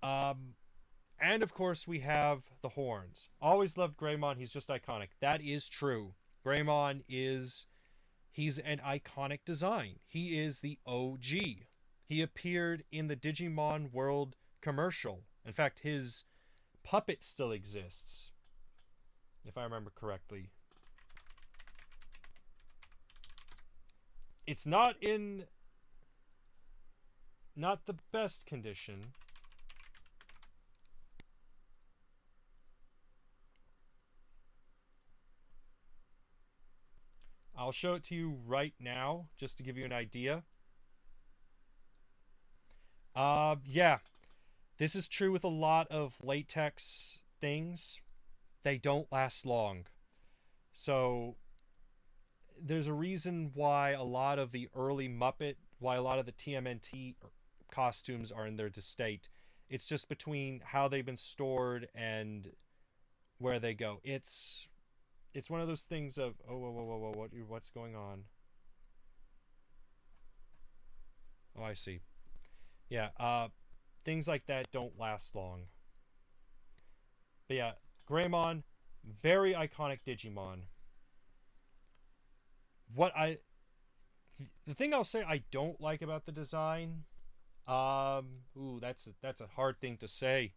And of course we have the horns. Always loved Greymon, he's just iconic. That is true. Greymon he's an iconic design. He is the OG. He appeared in the Digimon World commercial. In fact, his puppet still exists, if I remember correctly. It's not the best condition. I'll show it to you right now, just to give you an idea. Yeah. This is true with a lot of latex things. They don't last long. So, there's a reason why a lot of the early why a lot of the TMNT costumes are in their state. It's just between how they've been stored and where they go. It's one of those things of, whoa, what's going on? Oh, I see. Yeah, things like that don't last long. But yeah, Greymon, very iconic Digimon. The thing I'll say I don't like about the design, that's a hard thing to say.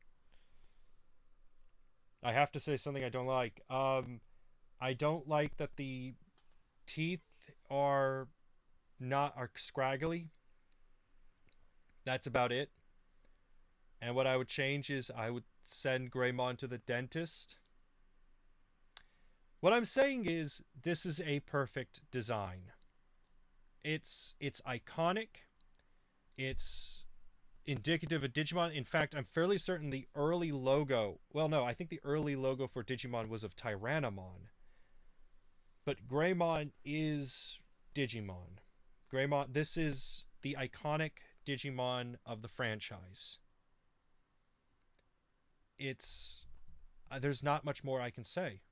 I have to say something I don't like. I don't like that the teeth are scraggly. That's about it. And what I would change is I would send Greymon to the dentist. What I'm saying is this is a perfect design. It's iconic. It's indicative of Digimon. In fact, I'm fairly certain the early logo... Well, no, I think the early logo for Digimon was of Tyrannomon. But Greymon is Digimon. Greymon, this is the iconic Digimon of the franchise. There's not much more I can say.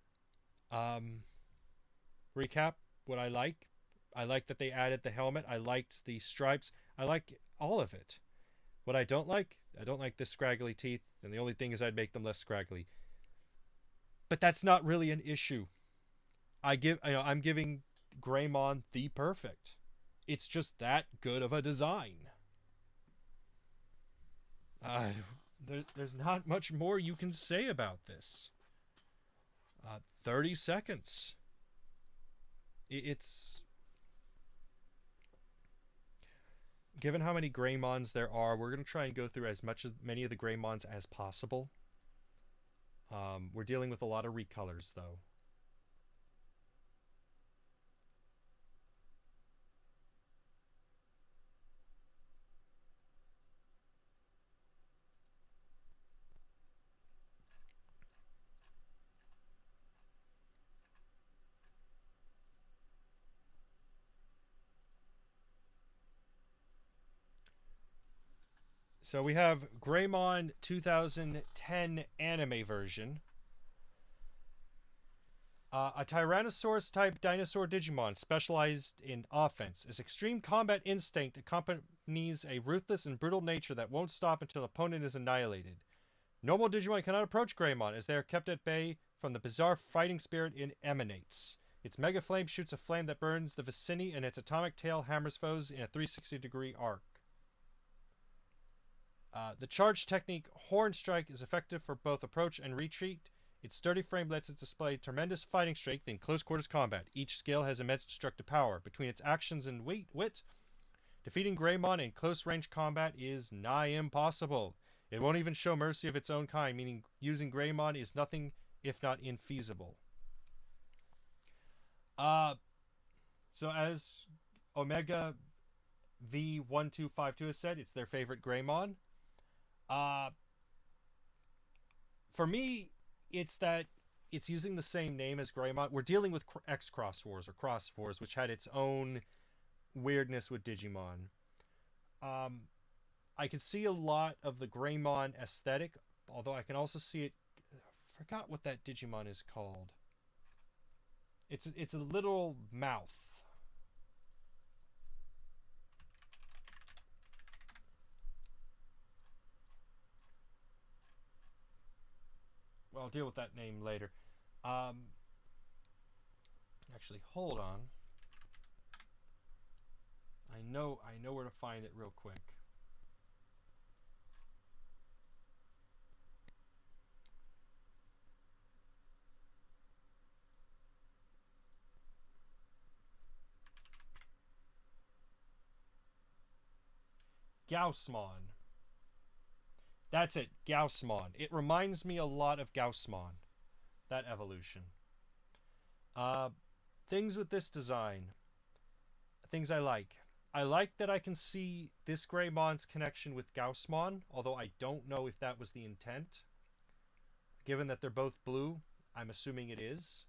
Recap what I like. I like that they added the helmet. I liked the stripes. I like all of it. What I don't like the scraggly teeth, and the only thing is I'd make them less scraggly. But that's not really an issue. I'm giving Greymon the perfect. It's just that good of a design. There's not much more you can say about this. 30 seconds. It's... Given how many Greymons there are, we're going to try and go through as many of the Greymons as possible. We're dealing with a lot of recolors, though. So we have Greymon 2010 anime version. A Tyrannosaurus-type dinosaur Digimon specialized in offense. His extreme combat instinct accompanies a ruthless and brutal nature that won't stop until an opponent is annihilated. Normal Digimon cannot approach Greymon as they are kept at bay from the bizarre fighting spirit it emanates. Its Mega Flame shoots a flame that burns the vicinity, and its atomic tail hammers foes in a 360-degree arc. The charge technique Horn Strike is effective for both approach and retreat. Its sturdy frame lets it display tremendous fighting strength in close quarters combat. Each skill has immense destructive power. Between its actions and wit, defeating Greymon in close range combat is nigh impossible. It won't even show mercy of its own kind, meaning using Greymon is nothing if not infeasible. So as Omega V1252 has said, it's their favorite Greymon. For me, it's that it's using the same name as Greymon. We're dealing with X-Cross Wars, or Cross Wars, which had its own weirdness with Digimon. I can see a lot of the Greymon aesthetic, although I can also see it. I forgot what that Digimon is called. It's a little mouth. Well, I'll deal with that name later. Actually, hold on. I know where to find it real quick. Gaussmon. That's it, Gaussmon. It reminds me a lot of Gaussmon, that evolution. Things with this design. Things I like. I like that I can see this Greymon's connection with Gaussmon, although I don't know if that was the intent. Given that they're both blue, I'm assuming it is.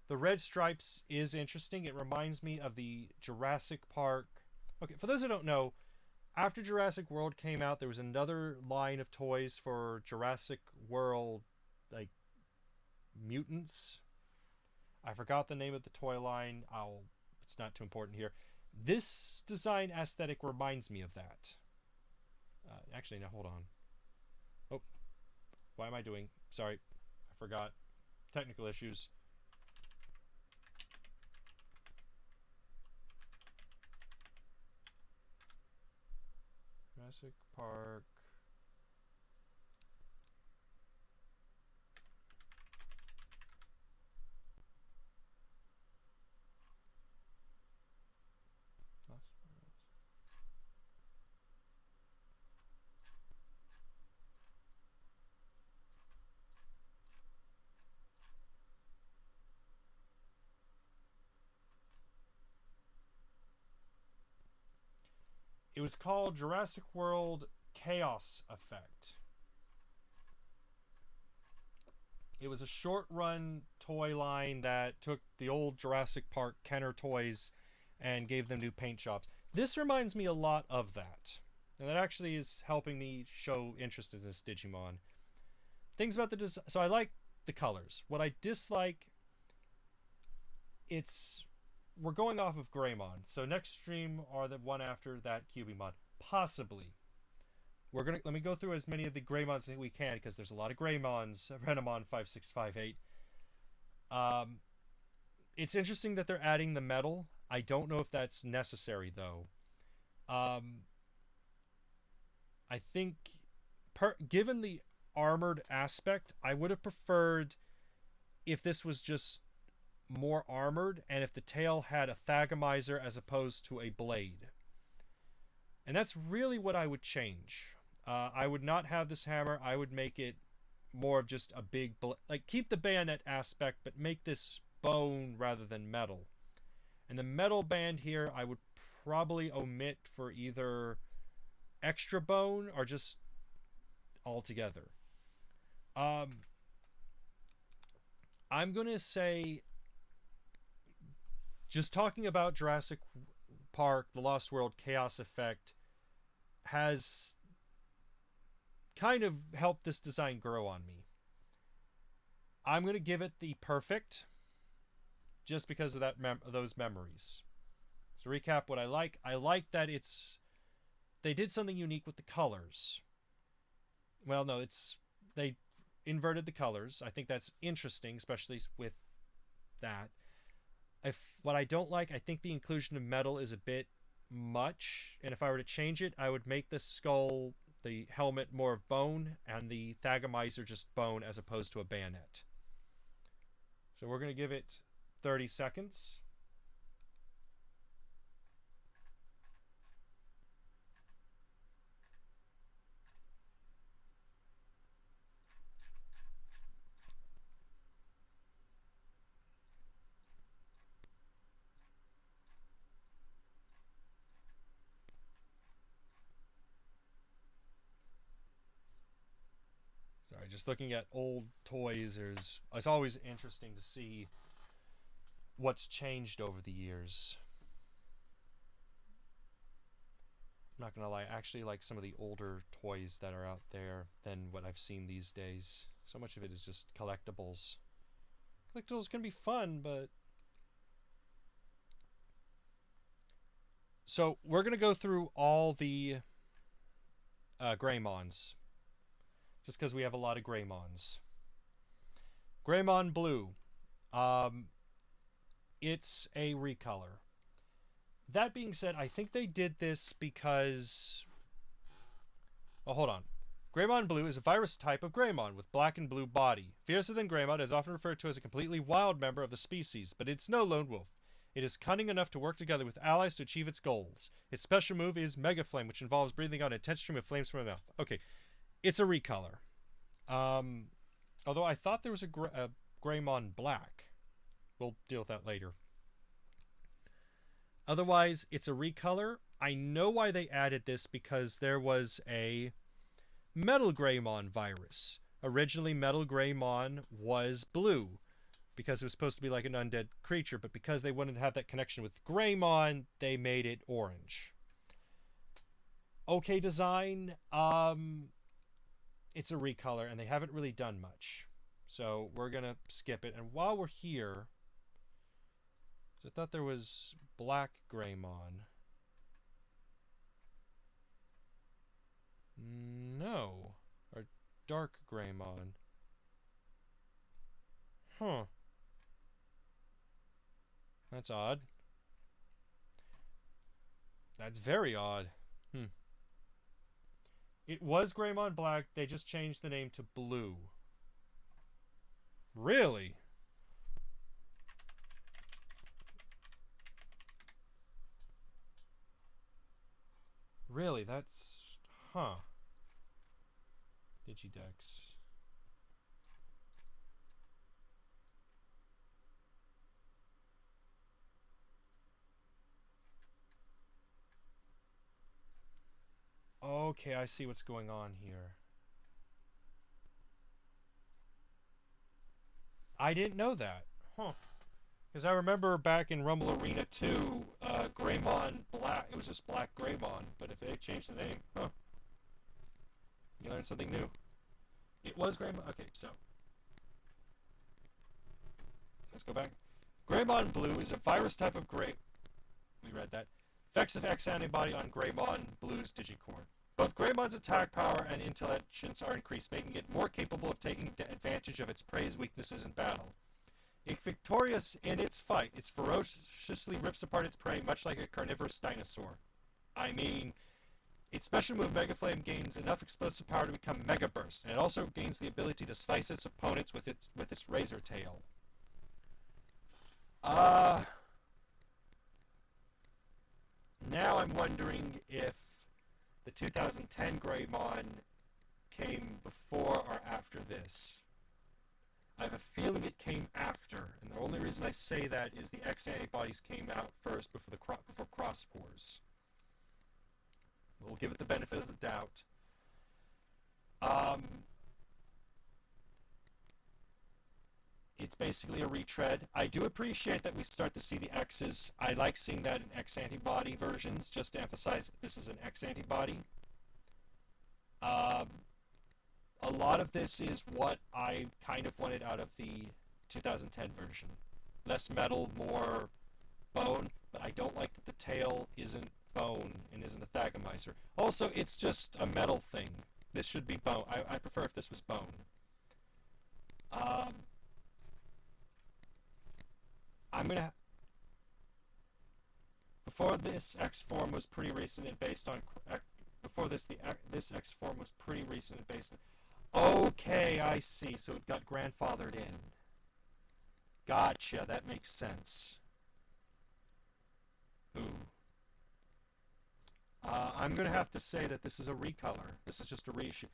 The red stripes is interesting. It reminds me of the Jurassic Park. Okay, for those who don't know, after Jurassic World came out, there was another line of toys for Jurassic World, like, mutants. I forgot the name of the toy line. It's not too important here. This design aesthetic reminds me of that. Actually, no, hold on. Oh, why am I doing? Sorry, I forgot. Technical issues. Jurassic Park. It was called Jurassic World Chaos Effect. It was a short-run toy line that took the old Jurassic Park Kenner toys and gave them new paint jobs. This reminds me a lot of that. And that actually is helping me show interest in this Digimon. Things about the design. So I like the colors. What I dislike, we're going off of Greymon. So next stream or the one after that Cubimon. Possibly. Let me go through as many of the Greymons that we can, because there's a lot of Greymons. Renamon 5658. It's interesting that they're adding the metal. I don't know if that's necessary, though. I think, given the armored aspect, I would have preferred if this was just more armored, and if the tail had a thagomizer as opposed to a blade. And that's really what I would change. I would not have this hammer. I would make it more of just a big... like, keep the bayonet aspect, but make this bone rather than metal. And the metal band here, I would probably omit for either extra bone or just altogether. I'm going to say... just talking about Jurassic Park, The Lost World Chaos Effect has kind of helped this design grow on me. I'm going to give it the perfect, just because of those memories. So recap what I like that they did something unique with the colors. Well, no, they inverted the colors. I think that's interesting, especially with that. What I don't like, I think the inclusion of metal is a bit much, and if I were to change it, I would make the helmet more of bone, and the Thagomizer just bone as opposed to a bayonet. So we're going to give it 30 seconds. Sorry, just looking at old toys, it's always interesting to see what's changed over the years. I'm not gonna lie, I actually like some of the older toys that are out there than what I've seen these days. So much of it is just collectibles. Collectibles can be fun, but... So, we're gonna go through all the Greymons. Just because we have a lot of Greymons. Greymon Blue. It's a recolor. That being said, I think they did this because... Oh, hold on. Greymon Blue is a virus type of Greymon with black and blue body. Fiercer than Greymon, is often referred to as a completely wild member of the species, but it's no lone wolf. It is cunning enough to work together with allies to achieve its goals. Its special move is Mega Flame, which involves breathing out an intense stream of flames from the mouth. Okay, it's a recolor. Although I thought there was a Greymon Black. We'll deal with that later. Otherwise, it's a recolor. I know why they added this, because there was a Metal Greymon virus. Originally, Metal Greymon was blue, because it was supposed to be like an undead creature, but because they wanted to have that connection with Greymon, they made it orange. Okay design, it's a recolor, and they haven't really done much. So we're going to skip it. And while we're here, I thought there was Black Greymon. No. Or Dark Greymon. Huh. That's odd. That's very odd. It was Greymon Black, they just changed the name to Blue. Really? Really, that's... Huh. Digidex. Okay, I see what's going on here. I didn't know that. Huh. Because I remember back in Rumble Arena 2, Greymon Black, it was just Black Greymon, but if they changed the name, huh. You learned something new. It was Greymon, okay, so. Let's go back. Greymon Blue is a virus type of we read that. Effects of X antibody on Greymon Blue's Digicorn. Both Greymon's attack power and intelligence are increased, making it more capable of taking advantage of its prey's weaknesses in battle. If victorious in its fight, it ferociously rips apart its prey, much like a carnivorous dinosaur. I mean, its special move Mega Flame gains enough explosive power to become Mega Burst, and it also gains the ability to slice its opponents with its razor tail. Now I'm wondering if the 2010 Greymon came before or after this. I have a feeling it came after, and the only reason I say that is the X antibodies came out first before Cross Wars. We'll give it the benefit of the doubt. It's basically a retread. I do appreciate that we start to see the X's. I like seeing that in X antibody versions, just to emphasize this is an X antibody. a lot of this is what I kind of wanted out of the 2010 version. Less metal, more bone, but I don't like that the tail isn't bone and isn't a Thagomizer. Also, it's just a metal thing. This should be bone. I prefer if this was bone. I'm gonna... Before this X form was pretty recent and based on... Before this, this X form was pretty recent and based on... Okay, I see. So it got grandfathered in. Gotcha, that makes sense. Ooh. I'm going to have to say that this is a recolor. This is just a reissue.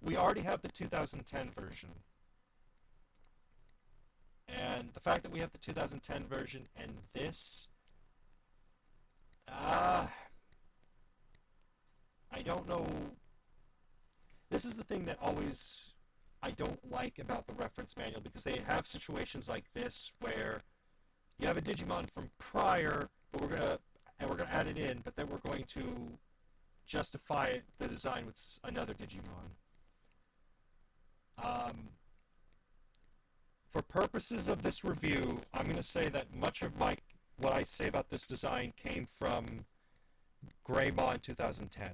We already have the 2010 version. And the fact that we have the 2010 version and this... I don't know... This is the thing that always I don't like about the reference manual, because they have situations like this where you have a Digimon from prior, but we're gonna add it in, but then we're going to justify the design with another Digimon. For purposes of this review, I'm going to say that much of what I say about this design came from Greymon 2010.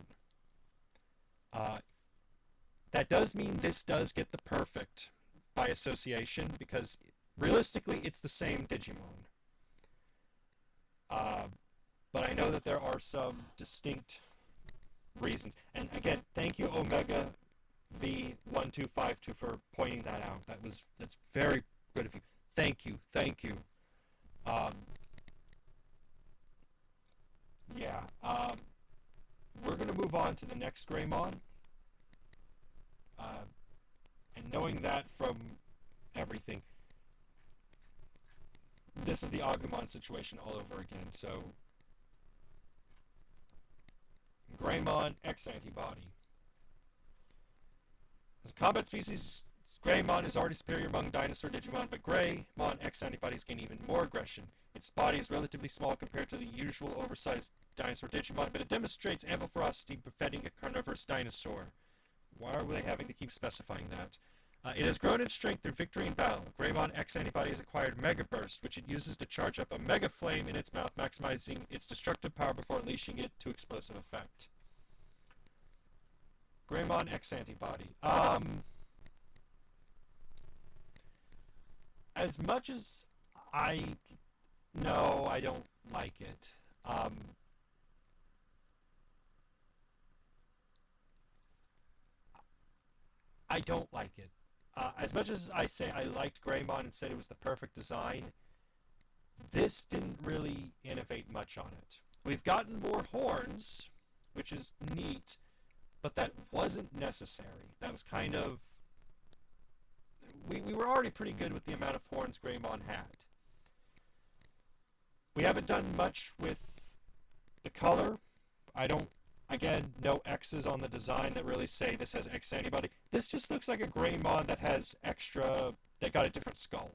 That does mean this does get the perfect by association, because realistically it's the same Digimon. But I know that there are some distinct reasons. And again, thank you Omega V1252 for pointing that out. That's very good of you. Thank you. We're going to move on to the next Greymon. And knowing that from everything, this is the Agumon situation all over again. So, Greymon X Antibody. As a combat species, Greymon is already superior among dinosaur Digimon, but Greymon X Antibodies gain even more aggression. Its body is relatively small compared to the usual oversized dinosaur Digimon, but it demonstrates ample ferocity befitting a carnivorous dinosaur. Why are they having to keep specifying that? It has grown in strength through victory in battle. Greymon X Antibody has acquired Mega Burst, which it uses to charge up a Mega Flame in its mouth, maximizing its destructive power before unleashing it to explosive effect. Greymon X Antibody. As much as I don't like it. I don't like it. As much as I say I liked Greymon and said it was the perfect design, this didn't really innovate much on it. We've gotten more horns, which is neat, but that wasn't necessary. That was kind of... We were already pretty good with the amount of horns Greymon had. We haven't done much with the color. Again, no X's on the design that really say this has X antibody. This just looks like a Greymon that has extra... that got a different skull.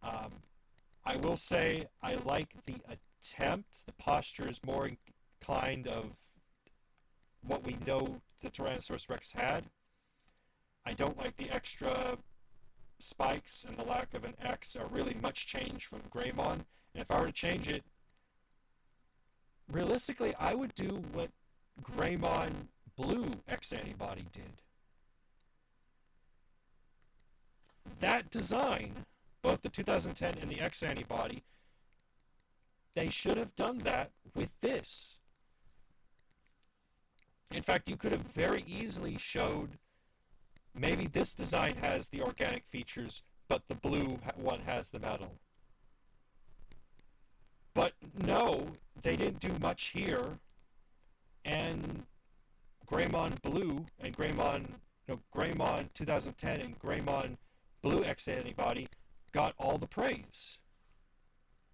I will say I like the attempt. The posture is more inclined of what we know the Tyrannosaurus Rex had. I don't like the extra spikes, and the lack of an X are really much change from Greymon. And if I were to change it, realistically, I would do what Greymon Blue X Antibody did. That design, both the 2010 and the X Antibody, they should have done that with this. In fact, you could have very easily showed maybe this design has the organic features, but the blue one has the metal. But no, they didn't do much here, and Greymon Blue and Greymon 2010 and Greymon Blue X Antibody got all the praise.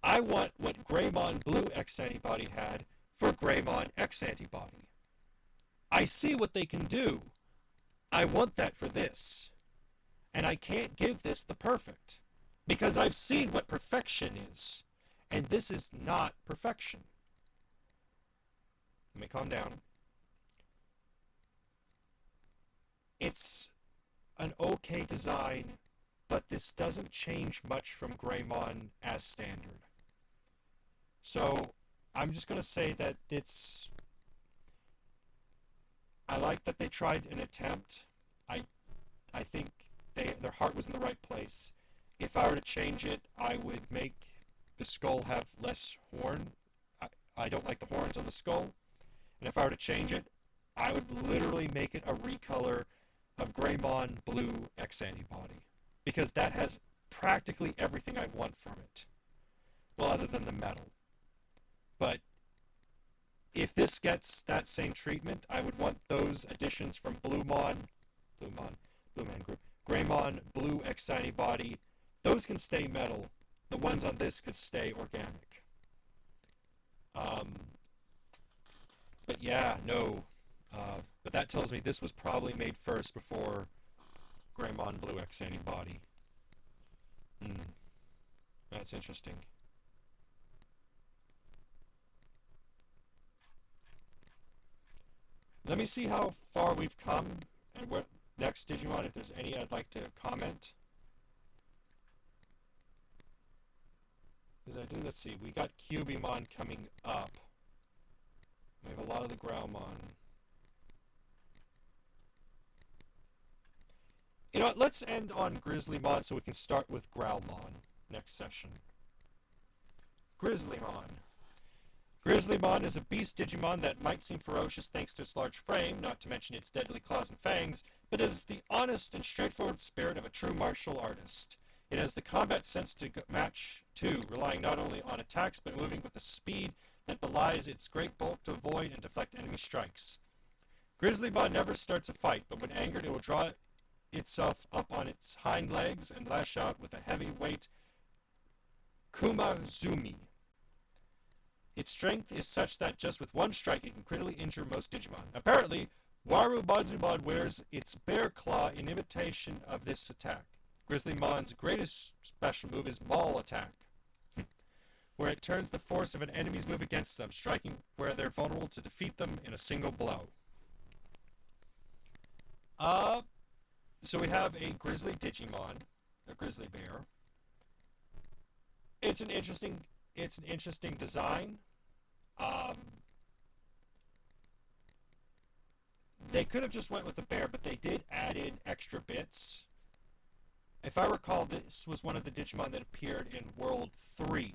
I want what Greymon Blue X Antibody had for Greymon X Antibody. I see what they can do. I want that for this. And I can't give this the perfect, because I've seen what perfection is. And this is not perfection. Let me calm down. an okay design, but this doesn't change much from Greymon as standard. So I'm just going to say that I like that they tried an attempt. I think their heart was in the right place. If I were to change it, I would make the skull have less horn. I don't like the horns on the skull. And if I were to change it, I would literally make it a recolor of Greymon Blue X Antibody. Because that has practically everything I want from it. Well, other than the metal. But if this gets that same treatment, I would want those additions from Bluemon Group, Greymon Blue X Antibody. Those can stay metal. The ones on this could stay organic. But yeah, no. But that tells me this was probably made first before Greymon Blue X Antibody. That's interesting. Let me see how far we've come and what next Digimon, if there's any I'd like to comment. As I do, let's see, we got Cubimon coming up. We have a lot of the Growlmon. You know what, let's end on Grizzlymon so we can start with Growlmon next session. Grizzlymon. Grizzlymon is a beast Digimon that might seem ferocious thanks to its large frame, not to mention its deadly claws and fangs, but is the honest and straightforward spirit of a true martial artist. It has the combat sense to match too, relying not only on attacks but moving with a speed that belies its great bulk to avoid and deflect enemy strikes. Grizzlymon never starts a fight, but when angered it will draw itself up on its hind legs and lash out with a heavyweight Kumazumi. Its strength is such that just with one strike it can critically injure most Digimon. Apparently, Warubazumon wears its bear claw in imitation of this attack. Grizzlymon's greatest special move is Maul Attack, where it turns the force of an enemy's move against them, striking where they're vulnerable to defeat them in a single blow. So we have a Grizzly Digimon, a Grizzly Bear. It's an interesting design. They could have just went with the bear, but they did add in extra bits. If I recall, this was one of the Digimon that appeared in World 3,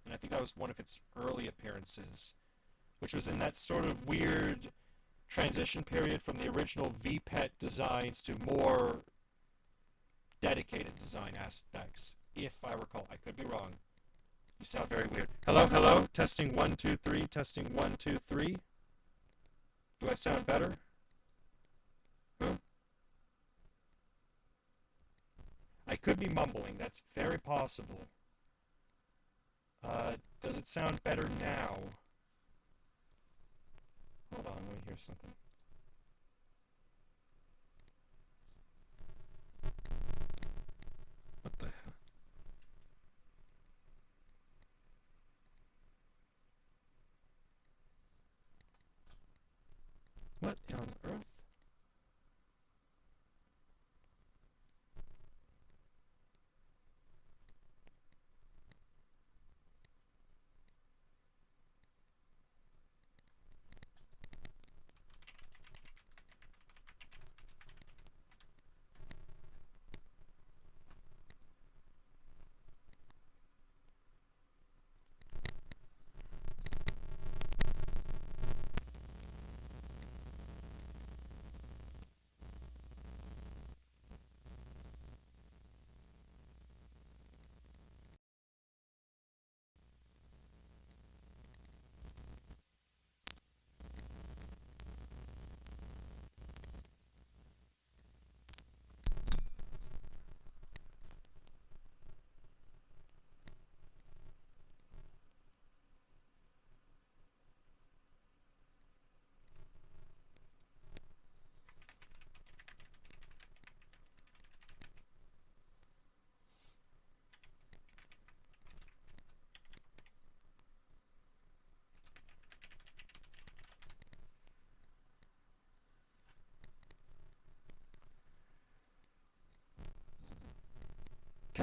and I think that was one of its early appearances, which was in that sort of weird transition period from the original VPET designs to more dedicated design aspects, if I recall. I could be wrong. You sound very weird. Hello, hello. Testing 1, 2, 3. Testing 1, 2, 3. Do I sound better? Huh? I could be mumbling. That's very possible. Does it sound better now? Hold on, let me hear something. What the hell? What on earth?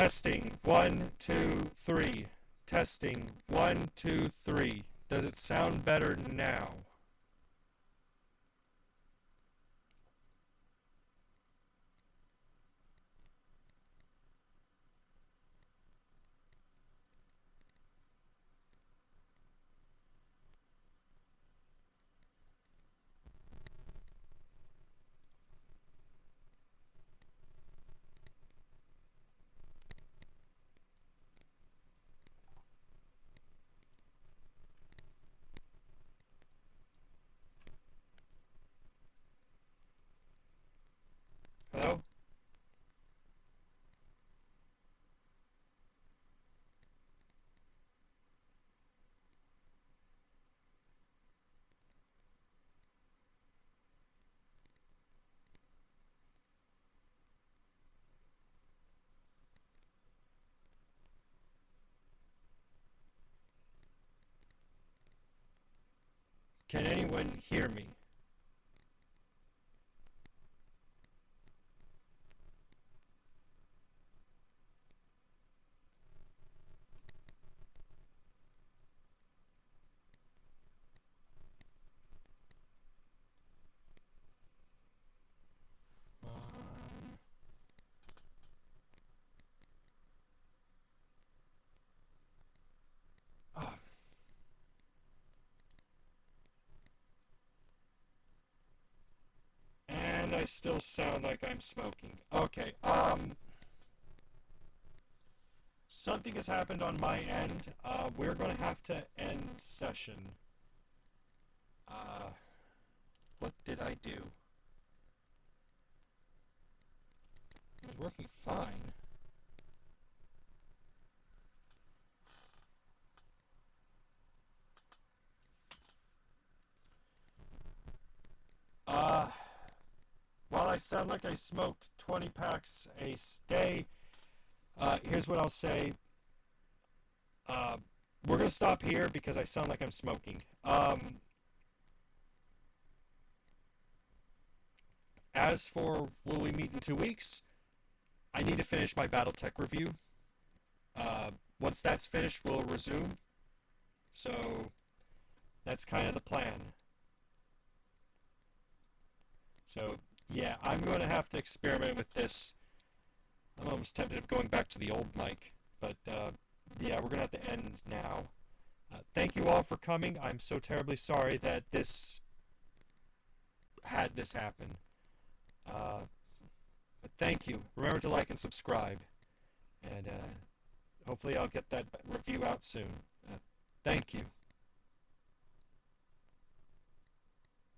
Testing 1, 2, 3. Testing 1, 2, 3. Does it sound better now? Hello? Can anyone hear me? Oh, and I still sound like I'm smoking. Okay, something has happened on my end. We're going to have to end session. Uh, what did I do? It was working fine. While I sound like I smoke 20 packs a day, here's what I'll say. We're going to stop here because I sound like I'm smoking. As for will we meet in 2 weeks, I need to finish my Battletech review. Once that's finished, we'll resume. So that's kind of the plan. So yeah, I'm going to have to experiment with this. I'm almost tempted of going back to the old mic, but yeah, we're going to have to end now. Thank you all for coming. I'm so terribly sorry that this had this happen. But thank you. Remember to like and subscribe. And hopefully I'll get that review out soon. Thank you.